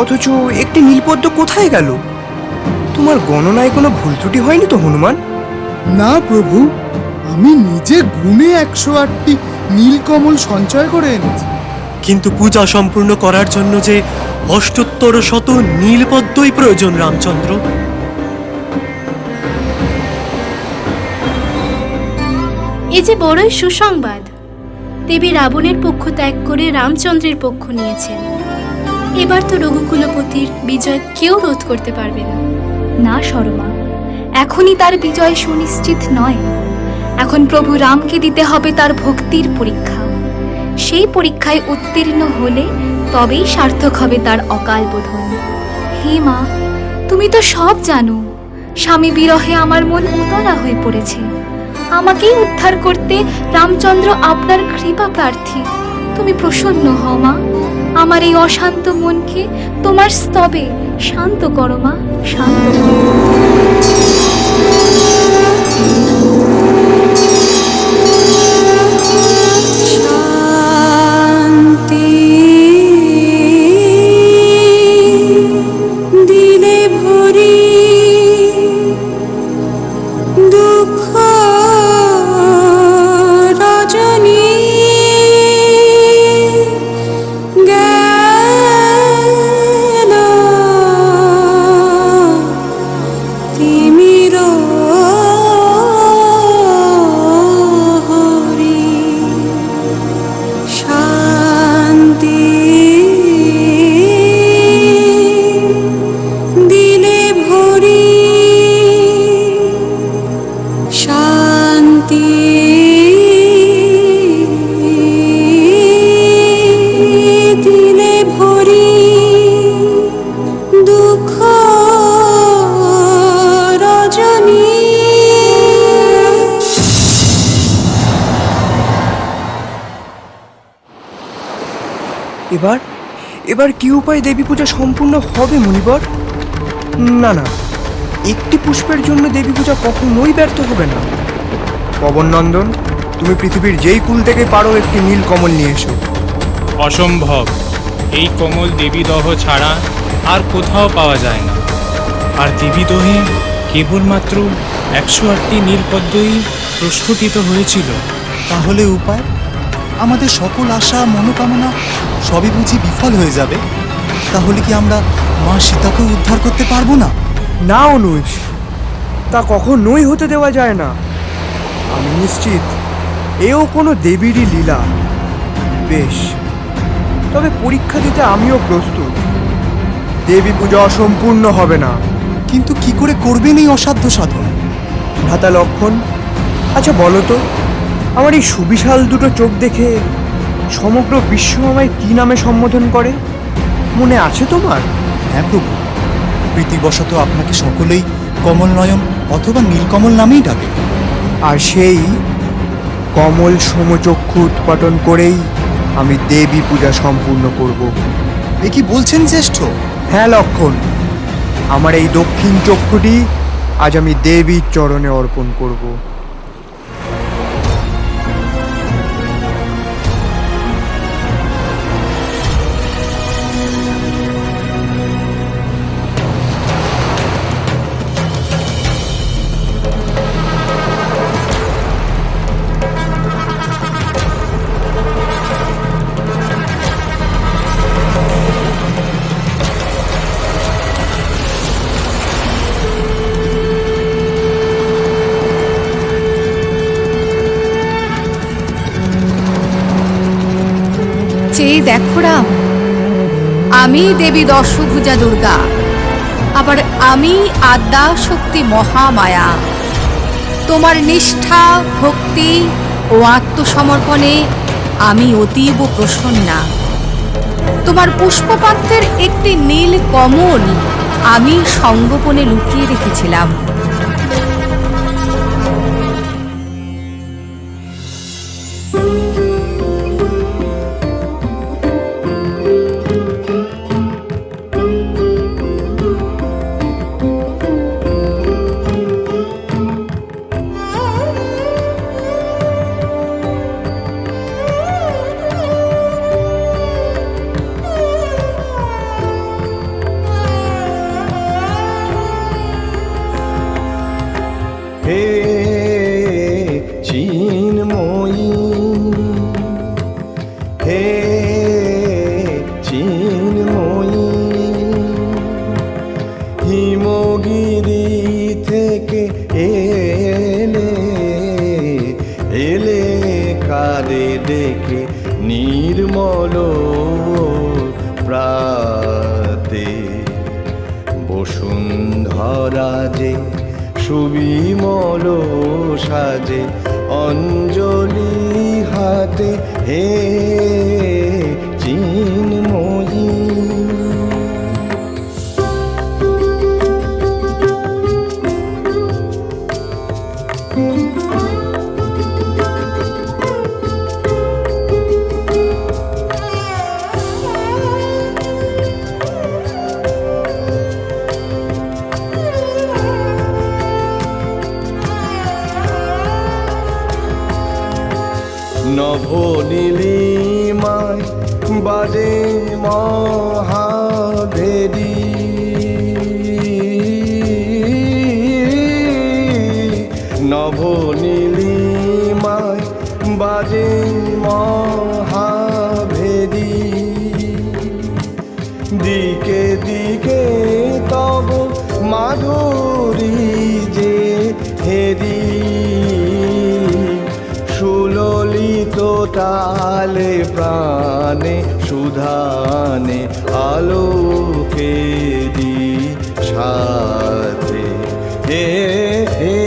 অথচ একটি নীলপদ্ম কোথায় গেল? তোমার গণনায় কোনো ভুল ত্রুটি হয়নি তো হনুমান? না প্রভু, আমি নিজে গুণে 108টি নীলকমল সঞ্চয় করে এনেছি। কিন্তু পূজা সম্পূর্ণ করার জন্য যে 78 নীলপদ্মই প্রয়োজন রামচন্দ্র। এ যে বড়ই সুসংবাদ। দেবী রাবণের পক্ষ ত্যাগ করে রামচন্দ্রের পক্ষ নিয়েছেন। এবার তো রঘুকুলপতির বিজয় কেউ রোধ করতে পারবে না। না শর্মা, এখনই তার বিজয় সুনিশ্চিত নয়। এখন প্রভু রামকে দিতে হবে তার ভক্তির পরীক্ষা। সেই পরীক্ষায় উত্তীর্ণ হলে তবেই সার্থক হবে তার অকাল বোধন। হে মা, তুমি তো সব জানো। স্বামী বিরহে আমার মন উতলা হয়ে পড়েছে। আমাকেই উদ্ধার করতে রামচন্দ্র আপনার কৃপা প্রার্থী। তুমি প্রসন্ন হও মা, আমার এই অশান্ত মনকে তোমার স্তবে শান্ত করো মা, শান্ত করো। এবার কি উপায় দেবী পূজা সম্পূর্ণ হবে মুনিবর? না না, একটি পুষ্পের জন্য দেবী পূজা কখনোই ব্যর্থ হবে না। পবন নন্দন, তুমি পৃথিবীর যেই কুল থেকে পারো একটি নীল কমল নিয়ে এসো। অসম্ভব, এই কমল দেবীদহ ছাড়া আর কোথাও পাওয়া যায় না। আর দেবীদহে কেবলমাত্র 108টি নীলপদ্মই প্রস্ফুটিত হয়েছিল। তাহলে উপায়? আমাদের সকল আশা মনোকামনা সবই বুঝি বিফল হয়ে যাবে। তাহলে কি আমরা মা সীতাকে উদ্ধার করতে পারবো না? না অনুজ, তা কখনোই হতে দেওয়া যায় না। আমি নিশ্চিত এও কোনো দেবীরই লীলা। বেশ, তবে পরীক্ষা দিতে আমিও প্রস্তুত। দেবী পূজা অসম্পূর্ণ হবে না। কিন্তু কি করে করবেন এই অসাধ্য সাধন? ভ্রাতা লক্ষণ, আচ্ছা বলো তো, আমার এই সুবিশাল দুটো চোখ দেখে সমগ্র বিশ্ব আমায় কি নামে সম্বোধন করে? মনে আছে তোমার? হ্যাঁ প্রভু, প্রীতিবশত আপনাকে সকলেই কমল নয়ন অথবা নীলকমল নামেই ডাকে। আর সেই কমল সমচক্ষু উৎপাটন করেই আমি দেবী পূজা সম্পূর্ণ করব। এ কি বলছেন জ্যেষ্ঠ? হ্যাঁ লক্ষণ, আমার এই দক্ষিণ চক্ষুটি আজ আমি দেবীর চরণে অর্পণ করব। চেয়ে দেখো রাম, আমি দেবী দশভুজা দুর্গা, আবার আমি আদ্যা শক্তি মহামায়া। তোমার নিষ্ঠা, ভক্তি ও আত্মসমর্পণে আমি অতীব প্রসন্না। তোমার পুষ্পপাত্রের একটি নীল কমল আমি সঙ্গোপনে লুকিয়ে রেখেছিলাম। হে চিন্ময়ী, হে চিন্ময়ী, হিমগিরি থেকে এলে এলে কারে দেখে নির্মল প্রাতে বসুন্ধরা যে সুবিমল সাজে অঞ্জলি হাতে হে চিন্ময়ী। নভনীলিমায় বাজে মহাভেদী, নভনীলিমায় বাজে মহাভেদী। দিকে দিকে তব মাধুরী যে হেরি, সুললিত তালে প্রাণে সুধানে আলোকেরি সাথে হে হে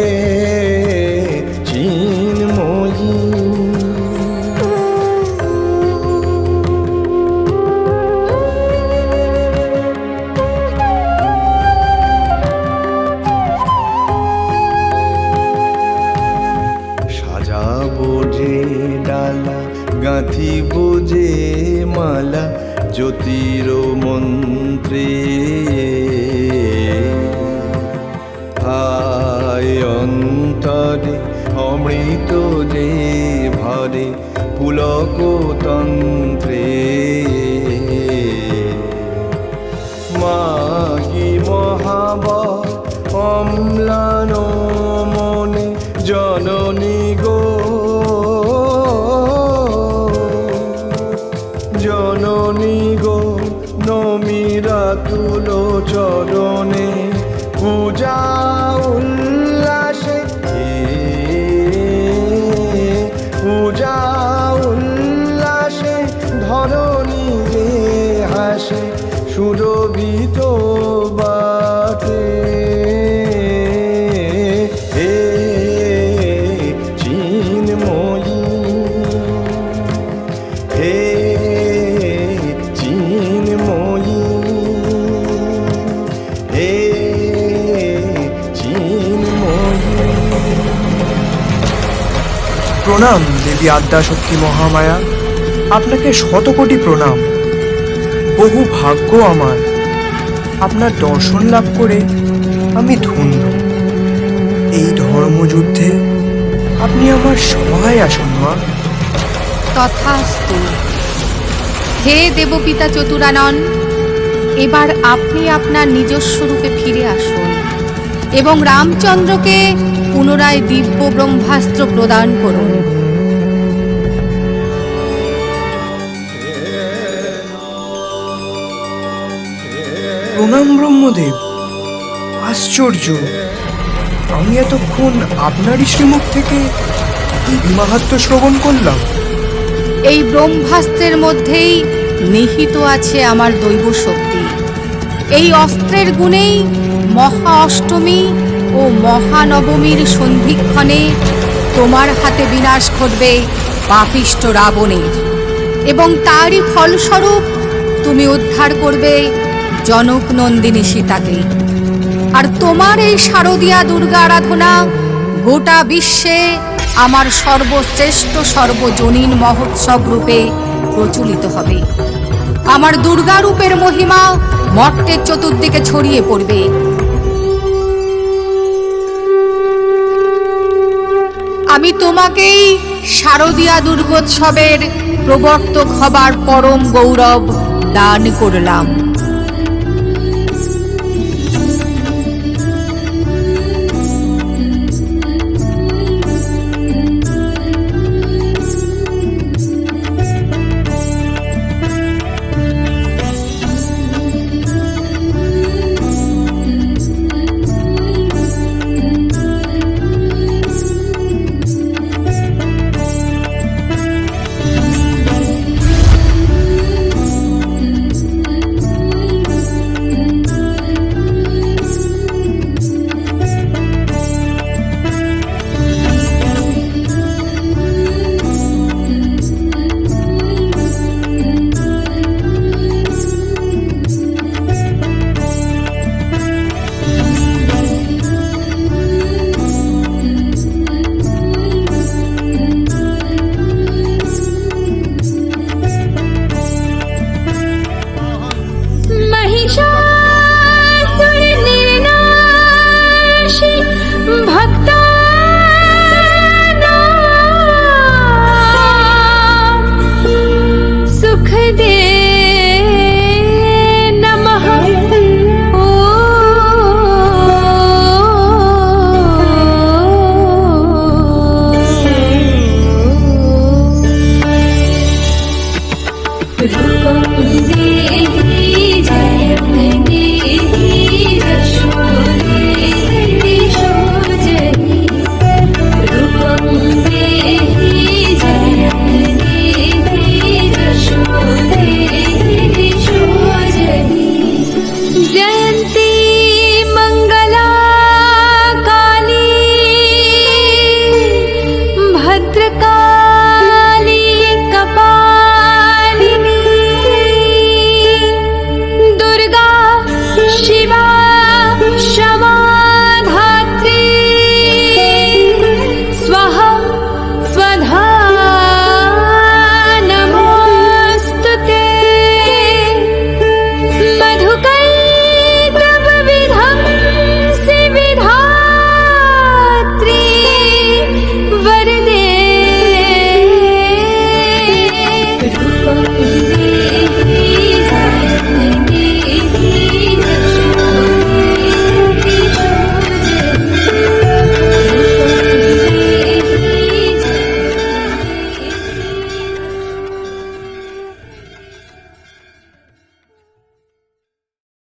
চিন্ময়ী। সাজাবো যে ডালা গাঁথিব যে মালা জ্যোতির মন্ত্রে, হায় অন্তরে অমৃত যে ভরে পুলক তন্ত্রে। মাগি মহাবল অম্লান মনে জননী গো, জননী গো নমিরা তুলো চরণে পূজা উল্লাসে, পূজা উল্লাসে ধরণী যে হাসে সুরভিত বাটে হে চিন্ময়ী। হে চিন্ময়ী, হে চিন্ময়ী। প্রণাম দেবী আদ্যাশক্তি মহামায়া, আপনাকে শতকোটি প্রণাম। বহু ভাগ্য আমার, আপনার দর্শন লাভ করে আমি ধন্য। এই ধর্মযুদ্ধে আপনি আমার সহায় আসুন মা। তথাস্তু। হে দেবপিতা চতুরানন, এবার আপনি আপনার নিজস্ব রূপে ফিরে আসুন এবং রামচন্দ্রকে পুনরায় দিব্য ব্রহ্মাস্ত্র প্রদান করুন। প্রণাম ব্রহ্মদেব। আশ্চর্য, আমি এতক্ষণ আপনারই শ্রীমুখ থেকে দেবী মাহাত্ম্য শ্রবণ করলাম। এই ব্রহ্মাস্ত্রের মধ্যেই নিহিত আছে আমার দৈব শক্তি। এই অস্ত্রের গুণেই মহা অষ্টমী ও মহানবমীর সন্ধিক্ষণে তোমার হাতে বিনাশ ঘটবে পাপিষ্ঠ রাবণের, এবং তারই ফলস্বরূপ তুমি উদ্ধার করবে জনক নন্দিনী সীতাকে। আর তোমার এই শারদীয়া দুর্গা আরাধনা গোটা বিশ্বে আমার সর্বশ্রেষ্ঠ সর্বজনীন মহোৎসব রূপে প্রচলিত হবে। আমার দুর্গা রূপের মহিমা মর্তের চতুর্দিকে ছড়িয়ে পড়বে। আমি তোমাকেই শারদীয়া দুর্গোৎসবের প্রবর্তক হবার পরম গৌরব দান করলাম।